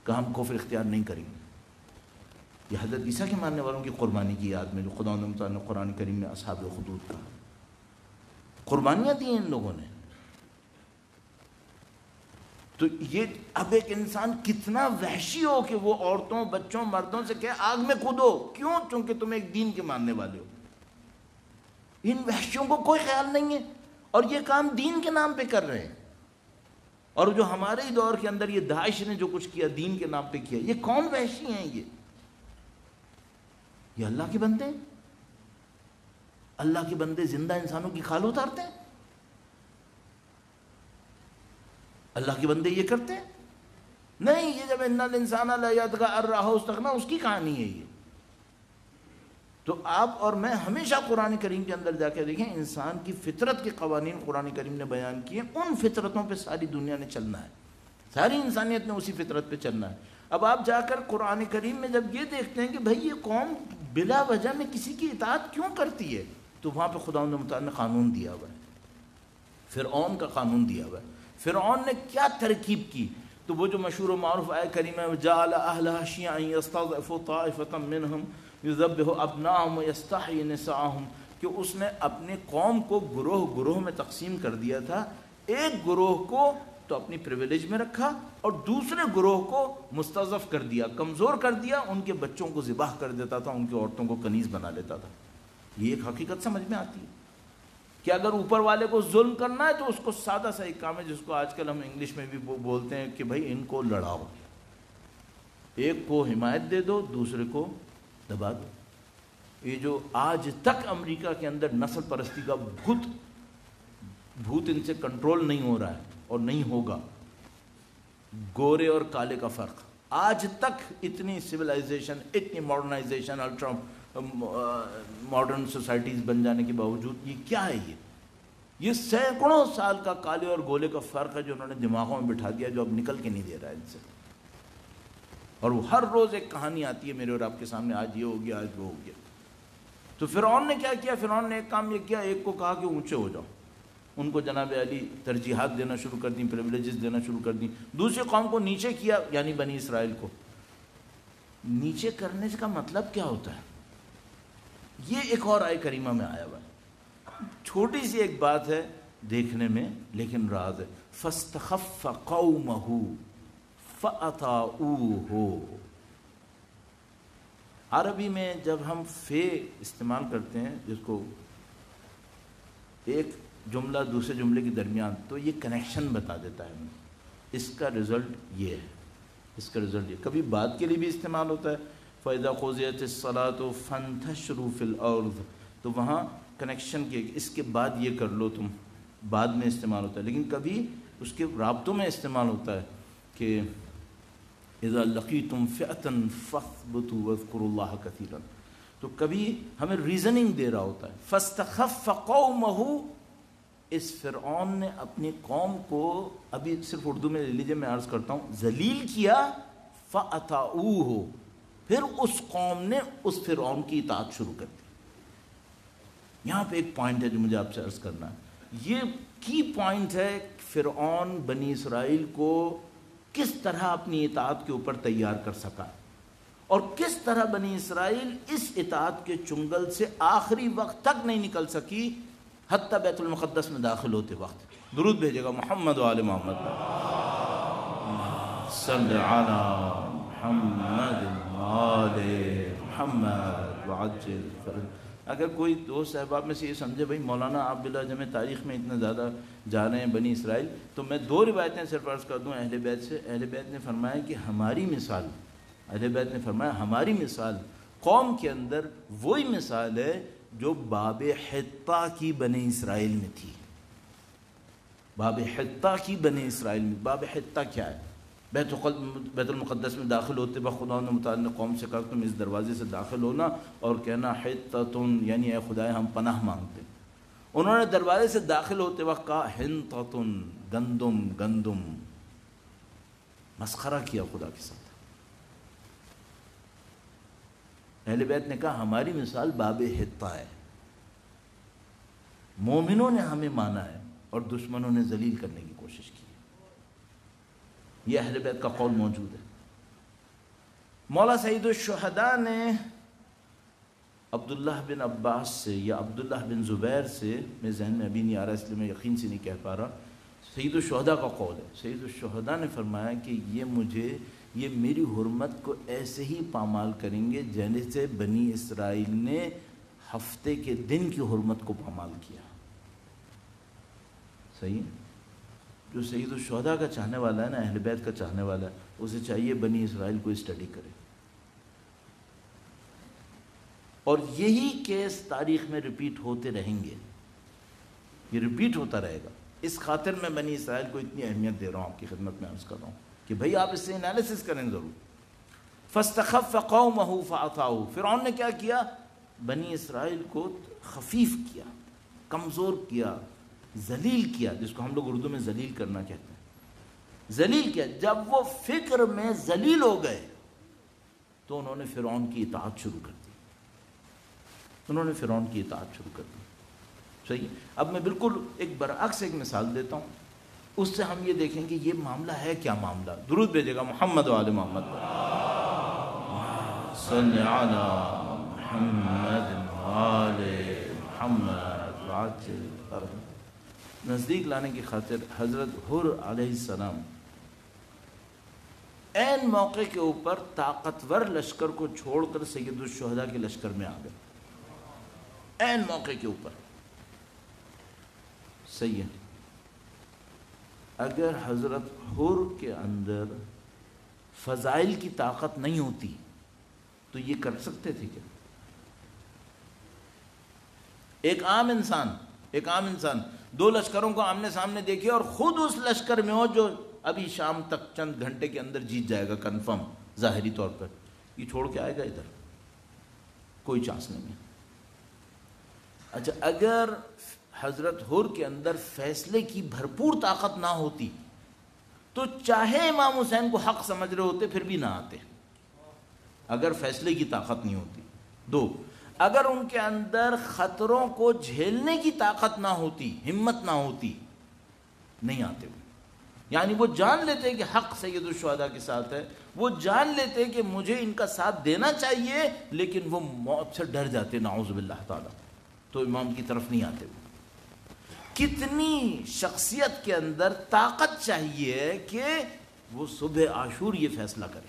S1: کہ ہم کفر اختیار نہیں کریں گے. یہ حضرت عیسیٰ کے ماننے والوں کی قربانی کی یاد میں جو خدا نے قرآن کریم میں اصحاب اخدود کا قربانیاں دی ان لوگوں نے. تو یہ اب ایک انسان کتنا وحشی ہو کہ وہ عورتوں، بچوں، مردوں سے کہے آگ میں کودو. کیوں؟ چونکہ تم ایک دین کے ماننے والے ہو. ان وحشیوں کو کوئی خیال نہیں ہے اور یہ کام دین کے نام پہ کر رہے ہیں. اور جو ہمارے ہی دور کے اندر یہ داعش نے جو کچھ کیا دین کے نام پہ کیا، یہ کون وحشی ہیں؟ یہ اللہ کے بندے ہیں. اللہ کے بندے زندہ انسانوں کی کھال اتارتے ہیں. اللہ کے بندے یہ کرتے ہیں؟ نہیں. یہ جب ان الانسان لا یطغی ان رآہ استغنی، اس کی کہانی ہے. تو آپ اور میں ہمیشہ قرآن کریم کے اندر جا کے دیکھیں، انسان کی فطرت کے قوانین قرآن کریم نے بیان کیے، ان فطرتوں پہ ساری دنیا نے چلنا ہے، ساری انسانیت نے اسی فطرت پہ چلنا ہے۔ اب آپ جا کر قرآن کریم میں جب یہ دیکھتے ہیں کہ بھئی یہ قوم بلا وجہ میں کسی کی اطاعت کیوں کرتی ہے، تو وہاں پہ خداوند متعال نے قانون دیا ہوا ہے، فرعون کا قانون دیا ہوا ہے۔ فرعون نے کیا ترکیب کی، تو وہ جو مشہور و معروف آیہ کریمہ ہے وَجَعَلَ أَهْلَهَا شِيَعًا يَسْتَضْعِفُ طَائِفَةً مِّنْهُمْ يُذَبِّحُ أَبْنَاءَهُمْ وَيَسْتَحْيِي نِسَاءَهُمْ، کہ اس نے اپنی قوم کو گروہ گروہ میں تقسیم کر دیا تھا، ایک گروہ کو تو اپنی پریویلیج میں رکھا اور دوسرے گروہ کو مستضعف کر دیا، کمزور کر دیا، ان کے بچوں کو ذبح کر دیتا تھا، ان کی عورتوں کو کنیز بنا لیتا تھا۔ یہ ایک حقیقت سمجھ میں آتی ہے کہ اگر اوپر والے کو ظلم کرنا ہے تو اس کو سادہ سا ایک کام ہے جس کو آج کل ہم انگلش میں بھی بولتے ہیں کہ بھائی ان کو لڑاؤ، ایک کو حمایت دے دو، دوسرے کو دبا دو۔ یہ جو آج تک امریکہ کے اندر نسل پرستی کا بھوت ان سے کنٹرول نہیں ہو رہا ہے اور نہیں ہوگا، گورے اور کالے کا فرق، آج تک اتنی سویلائزیشن، اتنی ماڈرنائزیشن، الٹرا ماڈرن سوسائٹیز بن جانے کے باوجود یہ کیا ہے، یہ سینکڑوں سال کا کالے اور گولے کا فرق ہے جو انہوں نے دماغوں میں بٹھا دیا، جو اب نکل کے نہیں دے رہا ہے ان سے۔ اور وہ ہر روز ایک کہانی آتی ہے میرے اور آپ کے سامنے، آج یہ ہو گیا، آج وہ ہو گیا۔ تو فرعون نے کیا کیا؟ فرعون نے ایک کام یہ کیا، ایک کو کہا کہ اونچے ہو جاؤ، ان کو جناب علی ترجیحات دینا شروع کر دیں، پریویلیجز دینا شروع کر دیں۔ دوسری قوم کو نیچے کیا، یعنی بنی اسرائیل کو نیچے کرنے کا مطلب کیا ہوتا ہے، یہ ایک اور آیہ کریمہ میں آیا ہوا ہے، چھوٹی سی ایک بات ہے دیکھنے میں لیکن راز ہے۔ فاستخف قومہ فأطاعوہ، عربی میں جب ہم فے استعمال کرتے ہیں جس کو ایک جملہ دوسرے جملے کے درمیان، تو یہ کنیکشن بتا دیتا ہے ہمیں، اس کا رزلٹ یہ ہے، اس کا رزلٹ یہ۔ کبھی بات کے لیے بھی استعمال ہوتا ہے، فَإِذَا قُضِيَتِ الصَّلَاةُ فَانْتَشِرُوا فِي الْأَرْضِ، تو وہاں کنیکشن کے اس کے بعد یہ کر لو تم، بعد میں استعمال ہوتا ہے۔ لیکن کبھی اس کے رابطوں میں استعمال ہوتا ہے کہ اذا لقیتم فئۃ فاثبتوا واذکروا اللہ کثیرا، تو کبھی ہمیں ریزننگ دے رہا ہوتا ہے۔ فاستخف قومہ، اس فرعون نے اپنی قوم کو، ابھی صرف اردو میں لے لیجیے، میں عرض کرتا ہوں، ذلیل کیا، فاطاعوہ، پھر اس قوم نے اس فرعون کی اطاعت شروع کر دی۔ یہاں پہ ایک پوائنٹ ہے جو مجھے آپ سے عرض کرنا ہے، یہ کی پوائنٹ ہے، فرعون بنی اسرائیل کو کس طرح اپنی اطاعت کے اوپر تیار کر سکا، اور کس طرح بنی اسرائیل اس اطاعت کے چنگل سے آخری وقت تک نہیں نکل سکی، حتیٰ بیت المقدس میں داخل ہوتے وقت۔ درود بھیجے گا محمد و آل محمد، صلی علی محمد آل محمد وعجل فرج۔ اگر کوئی دوست احباب میں سے یہ سمجھے بھائی مولانا آپ بلا جمع تاریخ میں اتنا زیادہ جا رہے ہیں بنی اسرائیل، تو میں دو روایتیں صرف عرض کر دوں اہل بیت سے۔ اہل بیت نے فرمایا کہ ہماری مثال، اہل بیت نے فرمایا ہماری مثال قوم کے اندر وہی مثال ہے جو باب حطہ کی بنی اسرائیل میں تھی۔ باب حطہ کی بنی اسرائیل میں، باب حطہ کیا ہے؟ بیت المقدس میں داخل ہوتے وقت خدا نے متعال نے قوم سے کہا تم اس دروازے سے داخل ہونا اور کہنا حطۃ، یعنی اے خدائے ہم پناہ مانگتے۔ انہوں نے دروازے سے داخل ہوتے وقت کہا حنطۃ، گندم گندم، مسخرہ کیا خدا کے ساتھ۔ اہل بیت نے کہا ہماری مثال باب حطہ ہے، مومنوں نے ہمیں مانا ہے اور دشمنوں نے ذلیل کرنے کی کوشش کی۔ یہ اہل بیت کا قول موجود ہے۔ مولا سید الشہداء نے عبداللہ بن عباس سے یا عبداللہ بن زبیر سے، میرے ذہن میں ابھی نہیں آ رہا اس لیے میں یقین سے نہیں کہہ پا رہا، سید الشہداء کا قول ہے۔ سید الشہداء نے فرمایا کہ یہ میری حرمت کو ایسے ہی پامال کریں گے جیسے بنی اسرائیل نے ہفتے کے دن کی حرمت کو پامال کیا۔ صحیح ہے؟ جو سید الشہداء کا چاہنے والا ہے نا، اہل بیت کا چاہنے والا ہے، اسے چاہیے بنی اسرائیل کو اسٹڈی کرے، اور یہی کیس تاریخ میں ریپیٹ ہوتے رہیں گے، یہ ریپیٹ ہوتا رہے گا۔ اس خاطر میں بنی اسرائیل کو اتنی اہمیت دے رہا ہوں، آپ کی خدمت میں عرض کر رہا ہوں کہ بھئی آپ اس سے انالیسس کریں ضرور۔ فاستخف قومہ فاطاعوہ، فرعون نے کیا کیا؟ بنی اسرائیل کو خفیف کیا، کمزور کیا، ذلیل کیا، جس کو ہم لوگ اردو میں ذلیل کرنا کہتے ہیں، ذلیل کیا۔ جب وہ فکر میں ذلیل ہو گئے تو انہوں نے فرعون کی اطاعت شروع کر دی، انہوں نے فرعون کی اطاعت شروع کر دی۔ صحیح۔ اب میں بالکل ایک برعکس ایک مثال دیتا ہوں، اس سے ہم یہ دیکھیں کہ یہ معاملہ ہے کیا معاملہ۔ درود بھیجے گا محمد و آل محمد، صلی علی محمد و آل محمد وعجل فرجہ۔ نزدیک لانے کی خاطر حضرت حر علیہ السلام عین موقع کے اوپر طاقتور لشکر کو چھوڑ کر سید الشہداء کے لشکر میں آ گئے، عین موقع کے اوپر۔ صحیح ہے۔ اگر حضرت حر کے اندر فضائل کی طاقت نہیں ہوتی تو یہ کر سکتے تھے کیا؟ ایک عام انسان دو لشکروں کو آمنے سامنے دیکھے اور خود اس لشکر میں ہو جو ابھی شام تک چند گھنٹے کے اندر جیت جائے گا کنفرم ظاہری طور پر، یہ چھوڑ کے آئے گا ادھر؟ کوئی چانس نہیں ہے۔ اچھا، اگر حضرت حر کے اندر فیصلے کی بھرپور طاقت نہ ہوتی تو چاہے امام حسین کو حق سمجھ رہے ہوتے پھر بھی نہ آتے، اگر فیصلے کی طاقت نہیں ہوتی۔ دو، اگر ان کے اندر خطروں کو جھیلنے کی طاقت نہ ہوتی، ہمت نہ ہوتی، نہیں آتے وہ۔ یعنی وہ جان لیتے کہ حق سید الشہداء کے ساتھ ہے، وہ جان لیتے کہ مجھے ان کا ساتھ دینا چاہیے، لیکن وہ موت سے ڈر جاتے نعوذ باللہ تعالی، تو امام کی طرف نہیں آتے وہ۔ کتنی شخصیت کے اندر طاقت چاہیے کہ وہ صبح عاشور یہ فیصلہ کرے،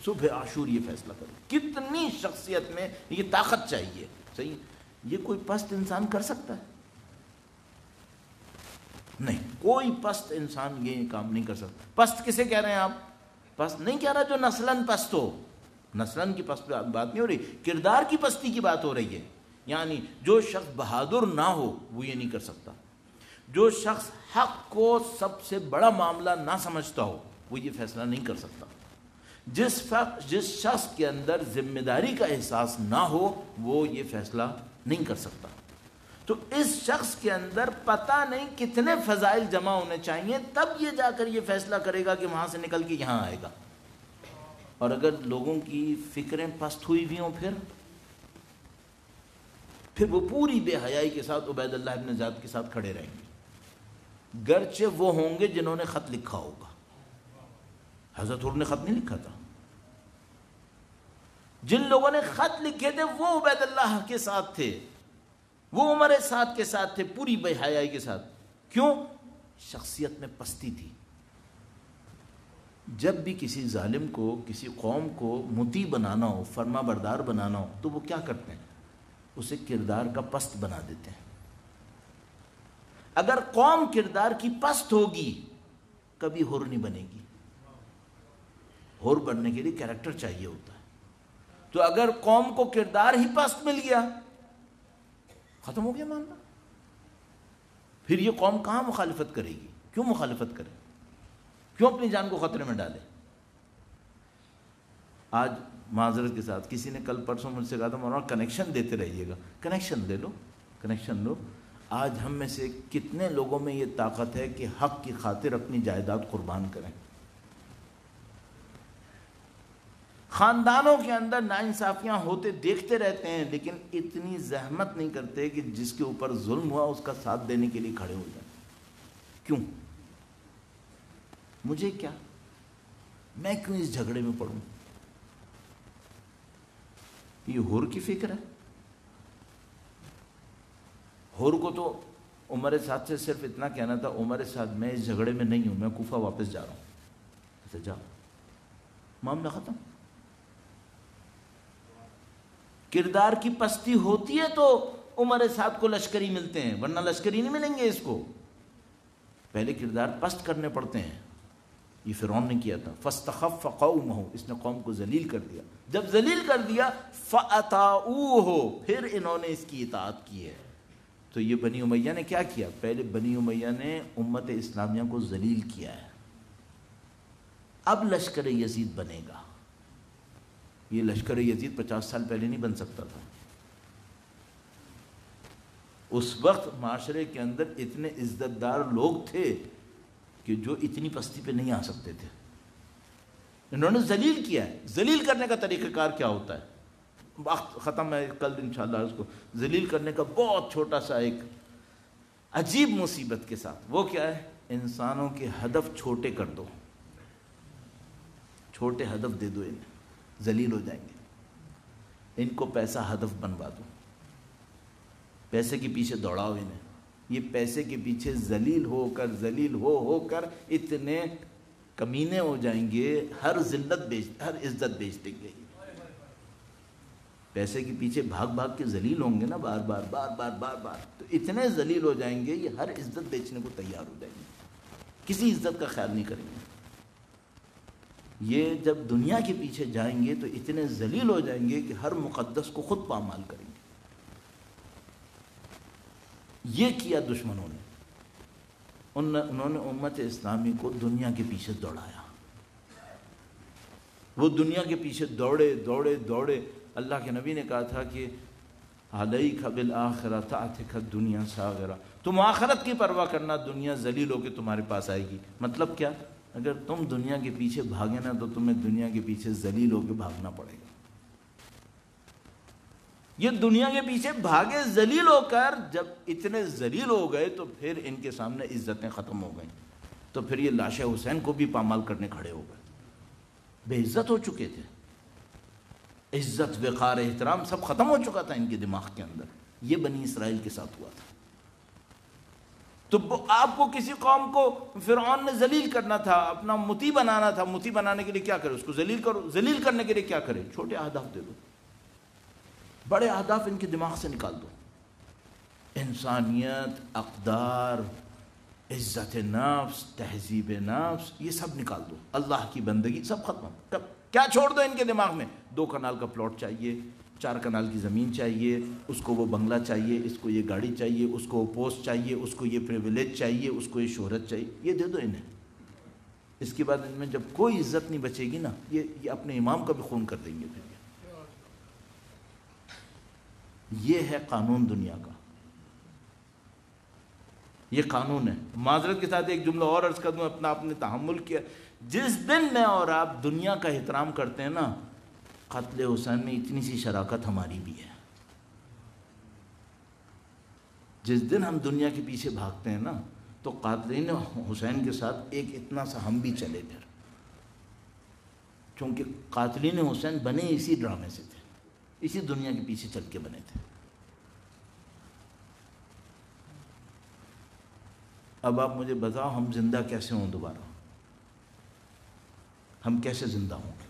S1: صبح عاشور یہ فیصلہ کرے، کتنی شخصیت میں یہ طاقت چاہیے۔ صحیح، یہ کوئی پست انسان کر سکتا ہے؟ نہیں، کوئی پست انسان یہ کام نہیں کر سکتا۔ پست کسے کہہ رہے ہیں آپ؟ پست نہیں کہہ رہا جو نسلاً پست ہو، نسلاً کی پست بات نہیں ہو رہی، کردار کی پستی کی بات ہو رہی ہے۔ یعنی جو شخص بہادر نہ ہو وہ یہ نہیں کر سکتا، جو شخص حق کو سب سے بڑا معاملہ نہ سمجھتا ہو وہ یہ فیصلہ نہیں کر سکتا، جس شخص کے اندر ذمہ داری کا احساس نہ ہو وہ یہ فیصلہ نہیں کر سکتا۔ تو اس شخص کے اندر پتہ نہیں کتنے فضائل جمع ہونے چاہیے، تب یہ جا کر یہ فیصلہ کرے گا کہ وہاں سے نکل کے یہاں آئے گا۔ اور اگر لوگوں کی فکریں پست ہوئی بھی ہوں پھر وہ پوری بے حیائی کے ساتھ عبید اللہ ابن زیاد کے ساتھ کھڑے رہیں گے، گرچہ وہ ہوں گے جنہوں نے خط لکھا ہوگا۔ حضرت حر نے خط نہیں لکھا تھا، جن لوگوں نے خط لکھے تھے وہ عبید اللہ کے ساتھ تھے، وہ عمر سعد کے ساتھ تھے، پوری بے حیائی کے ساتھ۔ کیوں؟ شخصیت میں پستی تھی۔ جب بھی کسی ظالم کو، کسی قوم کو مطیع بنانا ہو، فرما بردار بنانا ہو، تو وہ کیا کرتے ہیں؟ اسے کردار کا پست بنا دیتے ہیں۔ اگر قوم کردار کی پست ہوگی کبھی حر نہیں بنے گی۔ حر بننے کے لیے کیریکٹر چاہیے ہوتا ہے۔ تو اگر قوم کو کردار ہی پست مل گیا ختم ہو گیا معاملہ۔ پھر یہ قوم کہاں مخالفت کرے گی؟ کیوں مخالفت کرے؟ کیوں اپنی جان کو خطرے میں ڈالے؟ آج معذرت کے ساتھ کسی نے کل پرسوں مجھ سے کہا تھا مولانا کنیکشن دیتے رہیے گا۔ کنیکشن لے لو، کنیکشن لو۔ آج ہم میں سے کتنے لوگوں میں یہ طاقت ہے کہ حق کی خاطر اپنی جائیداد قربان کریں؟ خاندانوں کے اندر ناانصافیاں ہوتے دیکھتے رہتے ہیں، لیکن اتنی زحمت نہیں کرتے کہ جس کے اوپر ظلم ہوا اس کا ساتھ دینے کے لیے کھڑے ہو جائیں۔ کیوں؟ مجھے کیا، میں کیوں اس جھگڑے میں پڑوں؟ یہ حر کی فکر ہے۔ حر کو تو عمر سعد سے صرف اتنا کہنا تھا، عمر سعد میں اس جھگڑے میں نہیں ہوں، میں کوفہ واپس جا رہا ہوں۔ ایسے جاؤ، معاملہ ختم۔ کردار کی پستی ہوتی ہے تو عمر سعد کو لشکری ملتے ہیں، ورنہ لشکری نہیں ملیں گے اس کو۔ پہلے کردار پست کرنے پڑتے ہیں۔ یہ فرعون نے کیا تھا، فاستخف قومہ، اس نے قوم کو ذلیل کر دیا۔ جب ذلیل کر دیا فاطاعوہ، پھر انہوں نے اس کی اطاعت کی ہے۔ تو یہ بنی امیہ نے کیا کیا؟ پہلے بنی امیہ نے امت اسلامیہ کو ذلیل کیا ہے، اب لشکر یزید بنے گا۔ یہ لشکر یزید 50 سال پہلے نہیں بن سکتا تھا. اس وقت معاشرے کے اندر اتنے عزت دار لوگ تھے کہ جو اتنی پستی پہ نہیں آ سکتے تھے. انہوں نے ذلیل کیا ہے. ذلیل کرنے کا طریقہ کار کیا ہوتا ہے؟ وقت ختم ہے، کل انشاءاللہ اس کو ذلیل کرنے کا بہت چھوٹا سا ایک عجیب مصیبت کے ساتھ. وہ کیا ہے؟ انسانوں کے ہدف چھوٹے کر دو، چھوٹے ہدف دے دو، انہیں ذلیل ہو جائیں گے. ان کو پیسہ ہدف بنوا دو، پیسے کے پیچھے دوڑاؤ انہیں. یہ پیسے کے پیچھے ذلیل ہو کر اتنے کمینے ہو جائیں گے، ہر عزت بیچ دیں گے. پیسے کے پیچھے بھاگ کے ذلیل ہوں گے نا، بار بار تو اتنے ذلیل ہو جائیں گے یہ ہر عزت بیچنے کو تیار ہو جائیں گے، کسی عزت کا خیال نہیں کریں گے. یہ جب دنیا کے پیچھے جائیں گے تو اتنے ذلیل ہو جائیں گے کہ ہر مقدس کو خود پامال کریں گے. یہ کیا دشمنوں نے. انہوں نے امت اسلامی کو دنیا کے پیچھے دوڑایا. وہ دنیا کے پیچھے دوڑے. اللہ کے نبی نے کہا تھا کہ علیک بالآخرہ تأتک الدنیا صاغرہ، تم آخرت کی پرواہ کرنا، دنیا ذلیل ہو کے تمہارے پاس آئے گی. مطلب کیا؟ اگر تم دنیا کے پیچھے بھاگے نا تو تمہیں دنیا کے پیچھے ذلیل ہو کے بھاگنا پڑے گا. یہ دنیا کے پیچھے بھاگے ذلیل ہو کر، جب اتنے ذلیل ہو گئے تو پھر ان کے سامنے عزتیں ختم ہو گئیں. تو پھر یہ لاش حسین کو بھی پامال کرنے کھڑے ہو گئے. بے عزت ہو چکے تھے. عزت، وقار، احترام سب ختم ہو چکا تھا ان کے دماغ کے اندر. یہ بنی اسرائیل کے ساتھ ہوا تھا. تو آپ کو کسی قوم کو فرعون نے ذلیل کرنا تھا، اپنا مطیع بنانا تھا. مطیع بنانے کے لیے کیا کرے؟ اس کو ذلیل کرو. ذلیل کرنے کے لیے کیا کرے؟ چھوٹے اہداف دے دو، بڑے اہداف ان کے دماغ سے نکال دو. انسانیت، اقدار، عزت نفس، تہذیب نفس، یہ سب نکال دو. اللہ کی بندگی سب ختم. کیا چھوڑ دو ان کے دماغ میں؟ 2 کنال کا پلاٹ چاہیے، 4 کنال کی زمین چاہیے، اس کو وہ بنگلہ چاہیے، اس کو یہ گاڑی چاہیے، اس کو وہ پوسٹ چاہیے، اس کو یہ پریویلیج چاہیے، اس کو یہ شہرت چاہیے. یہ دے دو انہیں. اس کے بعد ان میں جب کوئی عزت نہیں بچے گی نا، یہ اپنے امام کا بھی خون کر دیں گے. پھر یہ ہے قانون دنیا کا. یہ قانون ہے. معذرت کے ساتھ ایک جملہ اور عرض کر دوں، اپنا آپ نے تحمل کیا. جس دن میں اور آپ دنیا کا احترام کرتے ہیں نا، قتل حسین میں اتنی سی شراکت ہماری بھی ہے. جس دن ہم دنیا کے پیچھے بھاگتے ہیں نا تو قاتلین حسین کے ساتھ ایک اتنا سا ہم بھی چلے پھر. کیونکہ قاتلین حسین بنے اسی ڈرامے سے تھے، اسی دنیا کے پیچھے چل کے بنے تھے. اب آپ مجھے بتاؤ ہم زندہ کیسے ہوں دوبارہ؟ ہم کیسے زندہ ہوں گے؟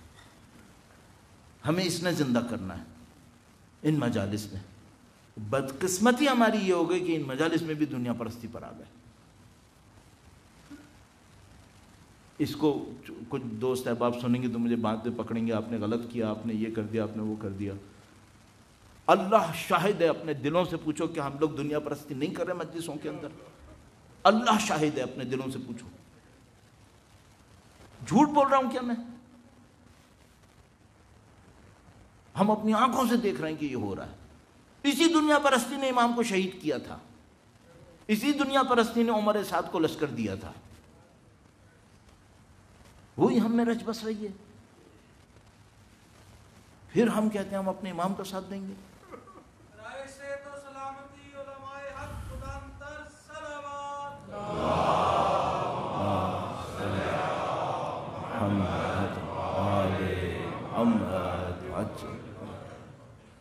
S1: ہمیں اس نے زندہ کرنا ہے ان مجالس میں. بدقسمتی ہماری یہ ہو گئی کہ ان مجالس میں بھی دنیا پرستی پر آ گئے. اس کو کچھ دوست احباب سنیں گے تو مجھے باتیں پکڑیں گے، آپ نے غلط کیا، آپ نے یہ کر دیا، آپ نے وہ کر دیا. اللہ شاہد ہے، اپنے دلوں سے پوچھو کہ ہم لوگ دنیا پرستی نہیں کر رہے مجلسوں کے اندر. اللہ شاہد ہے، اپنے دلوں سے پوچھو. جھوٹ بول رہا ہوں کیا میں؟ ہم اپنی آنکھوں سے دیکھ رہے ہیں کہ یہ ہو رہا ہے. اسی دنیا پرستی نے امام کو شہید کیا تھا، اسی دنیا پرستی نے عمر سعد کو لشکر دیا تھا. وہی ہم میں رچ بس رہی ہے. پھر ہم کہتے ہیں ہم اپنے امام کا ساتھ دیں گے.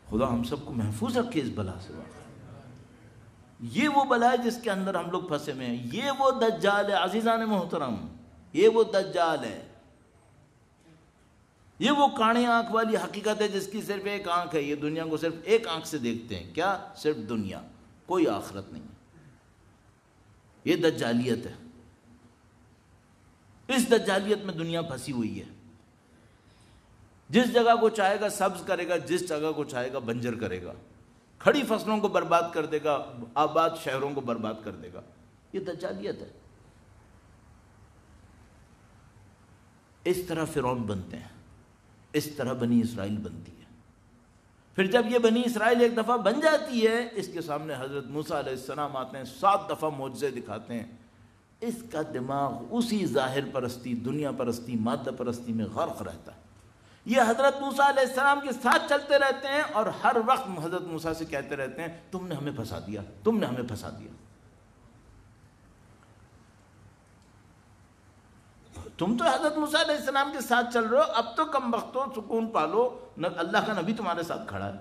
S1: خدا ہم سب کو محفوظ رکھے اس بلا سے. یہ وہ بلا ہے جس کے اندر ہم لوگ پھنسے ہوئے ہیں. یہ وہ دجال ہے عزیزان محترم، یہ وہ دجال ہے. یہ وہ کاڑے آنکھ والی حقیقت ہے جس کی صرف ایک آنکھ ہے. یہ دنیا کو صرف ایک آنکھ سے دیکھتے ہیں. کیا؟ صرف دنیا، کوئی آخرت نہیں. یہ دجالیت ہے. اس دجالیت میں دنیا پھنسی ہوئی ہے. جس جگہ کو چاہے گا سبز کرے گا، جس جگہ کو چاہے گا بنجر کرے گا، کھڑی فصلوں کو برباد کر دے گا، آباد شہروں کو برباد کر دے گا. یہ دجالیت ہے. اس طرح فرعون بنتے ہیں. اس طرح بنی اسرائیل بنتی ہے۔ پھر جب یہ بنی اسرائیل ایک دفعہ بن جاتی ہے، اس کے سامنے حضرت موسیٰ علیہ السلام آتے ہیں، 7 دفعہ معجزے دکھاتے ہیں، اس کا دماغ اسی ظاہر پرستی، دنیا پرستی، مادہ پرستی میں غرق رہتا ہے۔ یہ حضرت موسیٰ علیہ السلام کے ساتھ چلتے رہتے ہیں اور ہر وقت حضرت موسیٰ سے کہتے رہتے ہیں تم نے ہمیں پھنسا دیا، تم نے ہمیں پھنسا دیا، تم تو حضرت موسیٰ علیہ السلام کے ساتھ چل رہے ہو، اب تو کم بختو سکون پالو، اللہ کا نبی تمہارے ساتھ کھڑا ہے،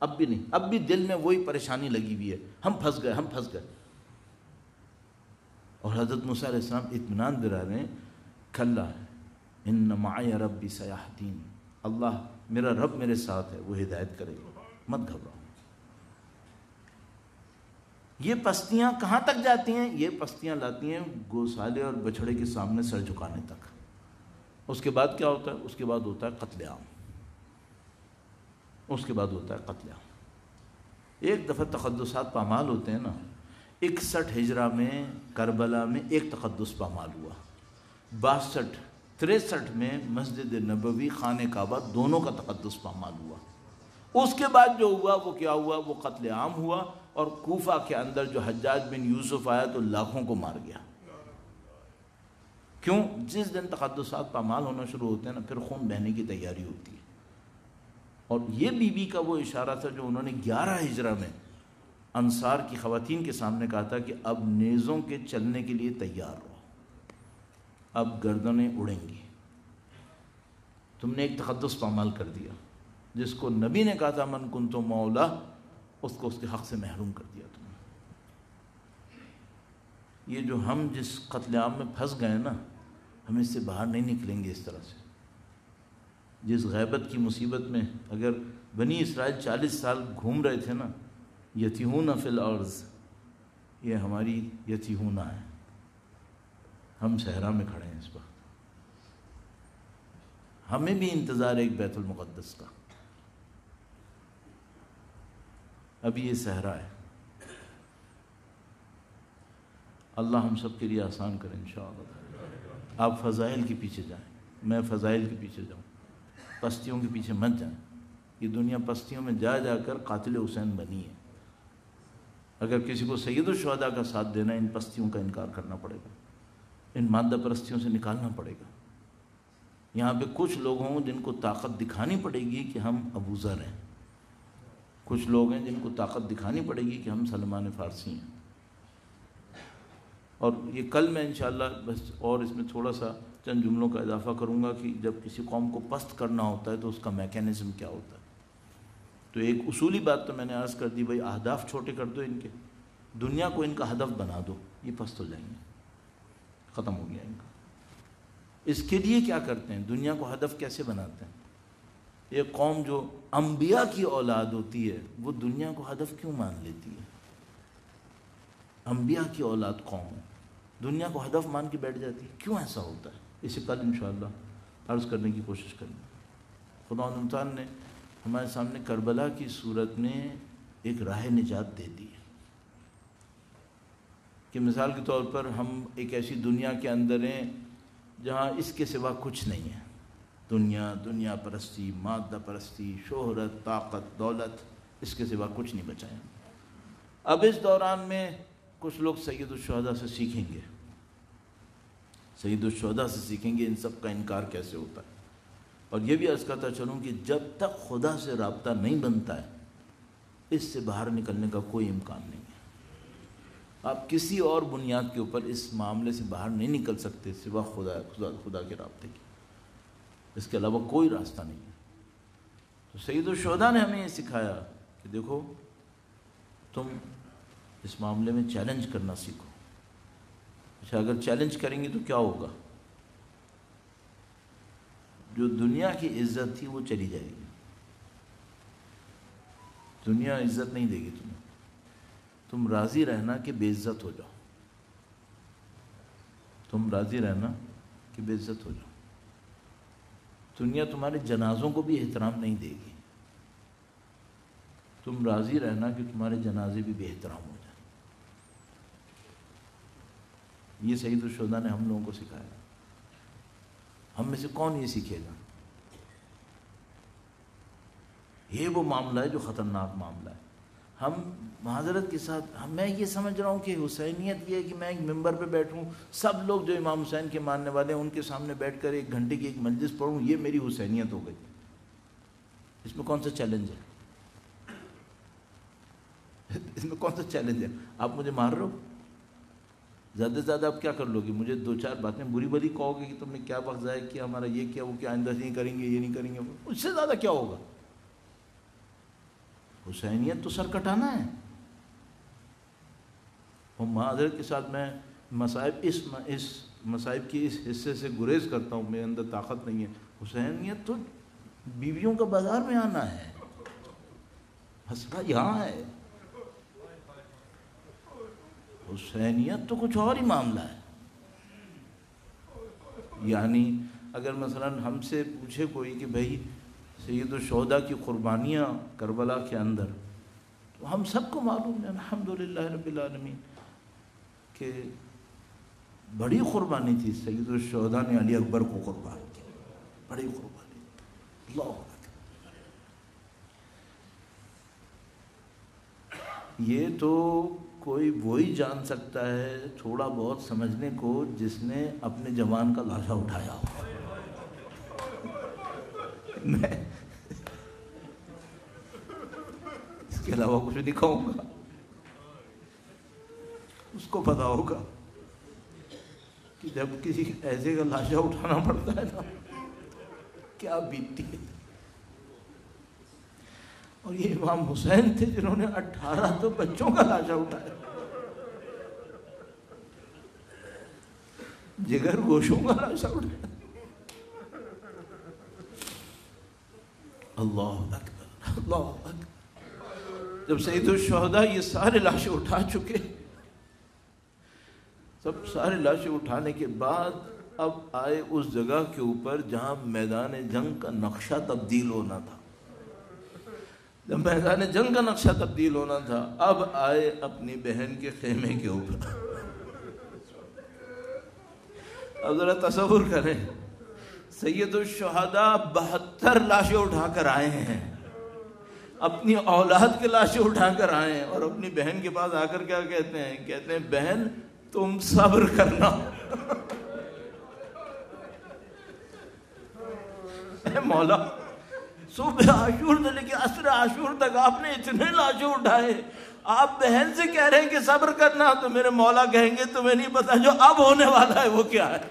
S1: اب بھی نہیں، اب بھی دل میں وہی پریشانی لگی ہوئی ہے، ہم پھنس گئے، ہم پھنس گئے۔ اور حضرت موسیٰ علیہ السلام اطمینان دلا رہے ہیں، کھلا ہے ان معی ربی سیہدین، اللہ میرا رب میرے ساتھ ہے، وہ ہدایت کرے گا، مت گھبراؤ۔ یہ پستیاں کہاں تک جاتی ہیں؟ یہ پستیاں لاتی ہیں گوسالے اور بچھڑے کے سامنے سر جھکانے تک۔ اس کے بعد کیا ہوتا ہے؟ اس کے بعد ہوتا ہے قتل عام، اس کے بعد ہوتا ہے قتل عام۔ ایک دفعہ تقدسات پامال ہوتے ہیں نا، 61 ہجرہ میں کربلا میں ایک تقدس پامال ہوا، 62 63 میں مسجد نبوی خانہ کعبہ دونوں کا تقدس پامال ہوا۔ اس کے بعد جو ہوا وہ کیا ہوا؟ وہ قتل عام ہوا، اور کوفہ کے اندر جو حجاج بن یوسف آیا تو لاکھوں کو مار گیا۔ کیوں؟ جس دن تقدسات پامال ہونا شروع ہوتے ہیں نا، پھر خون بہنے کی تیاری ہوتی ہے۔ اور یہ بی بی کا وہ اشارہ تھا جو انہوں نے 11 ہجرہ میں انصار کی خواتین کے سامنے کہا تھا کہ اب نیزوں کے چلنے کے لیے تیار رہو، اب گردنیں اڑیں گی۔ تم نے ایک تقدس پامال کر دیا، جس کو نبی نے کہا تھا من کنتم مولا، اس کو اس کے حق سے محروم کر دیا تم نے۔ یہ جو ہم جس قتل عام میں پھنس گئے نا، ہم اس سے باہر نہیں نکلیں گے اس طرح سے۔ جس غیبت کی مصیبت میں اگر بنی اسرائیل 40 سال گھوم رہے تھے نا، یتیہون فی الارض، یہ ہماری یتیہون ہے، ہم صحرا میں کھڑے ہیں اس وقت، ہمیں بھی انتظار ایک بیت المقدس کا، ابھی یہ صحرا ہے۔ اللہ ہم سب کے لیے آسان کرے انشاءاللہ۔ آپ فضائل کے پیچھے جائیں، میں فضائل کے پیچھے جاؤں، پستیوں کے پیچھے مت جائیں۔ یہ دنیا پستیوں میں جا جا کر قاتل حسین بنی ہے۔ اگر کسی کو سید الشہداء کا ساتھ دینا ہے، ان پستیوں کا انکار کرنا پڑے گا، ان مادہ پرستیوں سے نکالنا پڑے گا۔ یہاں پہ کچھ لوگ ہوں جن کو طاقت دکھانی پڑے گی کہ ہم ابو ذر ہیں، کچھ لوگ ہیں جن کو طاقت دکھانی پڑے گی کہ ہم سلمان فارسی ہیں۔ اور یہ کل میں انشاءاللہ بس اور اس میں تھوڑا سا چند جملوں کا اضافہ کروں گا کہ جب کسی قوم کو پست کرنا ہوتا ہے تو اس کا میکینزم کیا ہوتا ہے۔ تو ایک اصولی بات تو میں نے عرض کر دی، بھائی اہداف چھوٹے کر دو، ان کے دنیا کو ان کا ہدف بنا دو، یہ پست ہو جائیں گے، ختم ہو گیا ان کا۔ اس کے لیے کیا کرتے ہیں؟ دنیا کو ہدف کیسے بناتے ہیں؟ ایک قوم جو انبیاء کی اولاد ہوتی ہے وہ دنیا کو ہدف کیوں مان لیتی ہے؟ انبیاء کی اولاد قوم دنیا کو ہدف مان کے بیٹھ جاتی ہے، کیوں ایسا ہوتا ہے؟ اسے کل انشاءاللہ عرض کرنے کی کوشش کریں گے۔ خداوند تعالیٰ نے ہمارے سامنے کربلا کی صورت میں ایک راہ نجات دے دی ہے کہ مثال کے طور پر ہم ایک ایسی دنیا کے اندر ہیں جہاں اس کے سوا کچھ نہیں ہے، دنیا پرستی، مادہ پرستی، شہرت، طاقت، دولت، اس کے سوا کچھ نہیں بچا ہے۔ اب اس دوران میں کچھ لوگ سید الشہداء سے سیکھیں گے، سید الشہداء سے سیکھیں گے ان سب کا انکار کیسے ہوتا ہے۔ اور یہ بھی عرض کرتا چلوں کہ جب تک خدا سے رابطہ نہیں بنتا ہے، اس سے باہر نکلنے کا کوئی امکان نہیں ہے۔ آپ کسی اور بنیاد کے اوپر اس معاملے سے باہر نہیں نکل سکتے سوا خدا کے رابطے کی، اس کے علاوہ کوئی راستہ نہیں ہے۔ تو سید الشہداء نے ہمیں یہ سکھایا کہ دیکھو تم اس معاملے میں چیلنج کرنا سیکھو۔ اچھا، اگر چیلنج کریں گے تو کیا ہوگا؟ جو دنیا کی عزت تھی وہ چلی جائے گی، دنیا عزت نہیں دے گی تمہیں، تم راضی رہنا کہ بے عزت ہو جاؤ، تم راضی رہنا کہ بے عزت ہو جاؤ۔ دنیا تمہارے جنازوں کو بھی احترام نہیں دے گی، تم راضی رہنا کہ تمہارے جنازے بھی بے احترام ہو جائیں۔ یہ سید الشہداء نے ہم لوگوں کو سکھایا۔ ہم میں سے کون یہ سیکھے گا؟ یہ وہ معاملہ ہے جو خطرناک معاملہ ہے. ہم معذرت کے ساتھ میں یہ سمجھ رہا ہوں کہ حسینیت یہ ہے کہ میں ایک ممبر پہ بیٹھوں, سب لوگ جو امام حسین کے ماننے والے ہیں ان کے سامنے بیٹھ کر 1 گھنٹے کی ایک مجلس پڑھوں, یہ میری حسینیت ہو گئی. اس میں کون سا چیلنج ہے؟ اس میں کون سا چیلنج ہے؟ آپ مجھے مار رہے ہو, زیادہ سے زیادہ آپ کیا کر لو گے؟ مجھے 2-4 باتیں بری بری کہو گے کہ تم نے کیا وقت ضائع کیا, ہمارا یہ کیا, وہ کیا, آئندہ نہیں کریں گے, یہ نہیں کریں گے. اس سے زیادہ کیا ہوگا؟ حسینیت تو سر کٹانا ہے. اور معذرت کے ساتھ میں اس مصائب کی اس حصے سے گریز کرتا ہوں, میرے اندر طاقت نہیں ہے. حسینیت تو بیویوں کا بازار میں آنا ہے, مسئلہ یہاں ہے. حسینیت تو کچھ اور ہی معاملہ ہے. یعنی اگر مثلا ہم سے پوچھے کوئی کہ بھائی سید الشہداء کی قربانیاں کربلا کے اندر, تو ہم سب کو معلوم ہے الحمدللہ رب العالمین کہ بڑی قربانی تھی. سید الشہداء نے علی اکبر کو قربان کیا, بڑی قربانی. اللہ اکبر. یہ تو کوئی وہی جان سکتا ہے تھوڑا بہت سمجھنے کو جس نے اپنے جوان کا لاشا اٹھایا ہو. میں اس کے علاوہ کچھ نہیں کہوں گا, اس کو پتا ہوگا کہ جب کسی ایسے کا لاشا اٹھانا پڑتا ہے نا کیا بیتتی ہے. اور یہ امام حسین تھے جنہوں نے 18 تو بچوں کا لاشا اٹھایا, جگر گوشوں کا لاشا اٹھایا. اللہ اکبر, اللہ اکبر. جب سید الشہداء یہ سارے لاشیں اٹھا چکے, سب سارے لاشیں اٹھانے کے بعد اب آئے اس جگہ کے اوپر جہاں میدان جنگ کا نقشہ تبدیل ہونا تھا. جب میدان جنگ کا نقشہ تبدیل ہونا تھا, اب آئے اپنی بہن کے خیمے کے اوپر. اب ذرا تصور کریں, سید الشہداء 72 لاشیں اٹھا کر آئے ہیں, اپنی اولاد کے لاشیں اٹھا کر آئے ہیں, اور اپنی بہن کے پاس آ کر کیا کہتے ہیں؟ کہتے ہیں بہن تم صبر کرنا. اے مولا, صبح عاشور سے لے کے عصر عاشور تک آپ نے اتنے لاشیں اٹھائے, آپ بہن سے کہہ رہے ہیں کہ صبر کرنا, تو میرے مولا کہیں گے تمہیں نہیں پتا جو اب ہونے والا ہے وہ کیا ہے.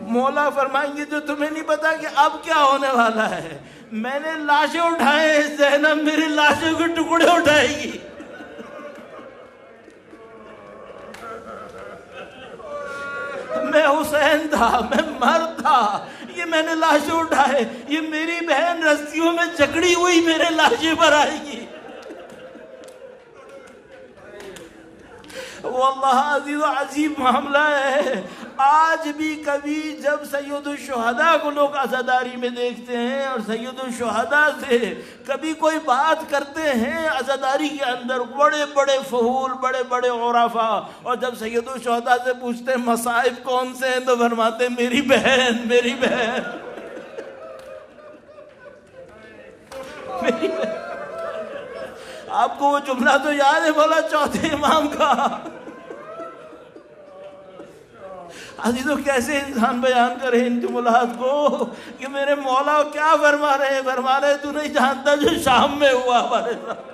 S1: مولا فرمائیں گے جو تمہیں نہیں پتا کہ اب کیا ہونے والا ہے, میں نے لاشیں اٹھائے, زینب میری لاشوں کے ٹکڑے اٹھائے گی. میں حسین تھا, میں مرد تھا, یہ میں نے لاشیں اٹھائے, یہ میری بہن رسیوں میں جکڑی ہوئی میرے لاشیں پر آئے گی. واللہ عزیز و عظیم معاملہ ہے. آج بھی کبھی جب سید الشہداء کو لوگ عزاداری میں دیکھتے ہیں اور سید الشہداء سے کبھی کوئی بات کرتے ہیں عزاداری کے اندر, بڑے بڑے فحول, بڑے بڑے عرفاء, اور جب سید الشہداء سے پوچھتے ہیں مصائب کون سے ہیں تو فرماتے ہیں میری بہن, میری بہن, میری بہن. آپ کو وہ جملہ تو یاد ہے مولا چوتھے امام کا؟ عزیزو کیسے انسان بیان کرے ان جملات کو کہ میرے مولا کیا فرما رہے ہیں؟ فرما رہے تو نہیں جانتا جو شام میں ہوا ہمارے ساتھ.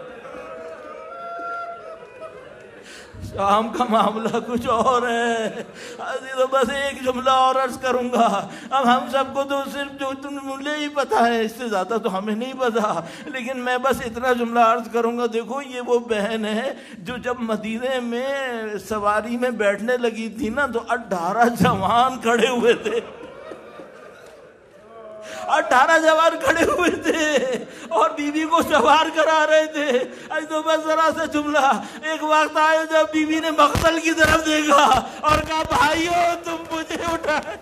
S1: شام کا معاملہ کچھ اور ہے. عزیزو بس ایک جملہ اور عرض کروں گا. اب ہم سب کو تو صرف جو مجھے ہی پتا ہے, اس سے زیادہ تو ہمیں نہیں پتا, لیکن میں بس اتنا جملہ عرض کروں گا. دیکھو یہ وہ بہن ہے جو جب مدینے میں سواری میں بیٹھنے لگی تھی نا تو 18 جوان کھڑے ہوئے تھے, 18 جوان کھڑے ہوئے تھے اور بیوی کو سوار کرا رہے تھے. تو بس ذرا سا جملہ, ایک وقت آیا جب بیوی نے مقتل کی طرف دیکھا اور کہا بھائیو تم مجھے اٹھائے.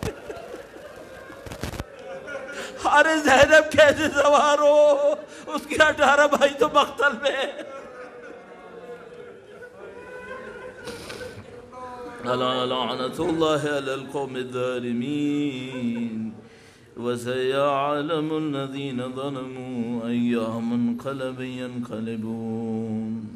S1: ارے زینب کیسے سوار ہو, اس کے 18 بھائی تو مقتل میں. الا لعنت اللہ علی القوم الظالمین. وسيعلم الذين ظلموا أي منقلب ينقلبون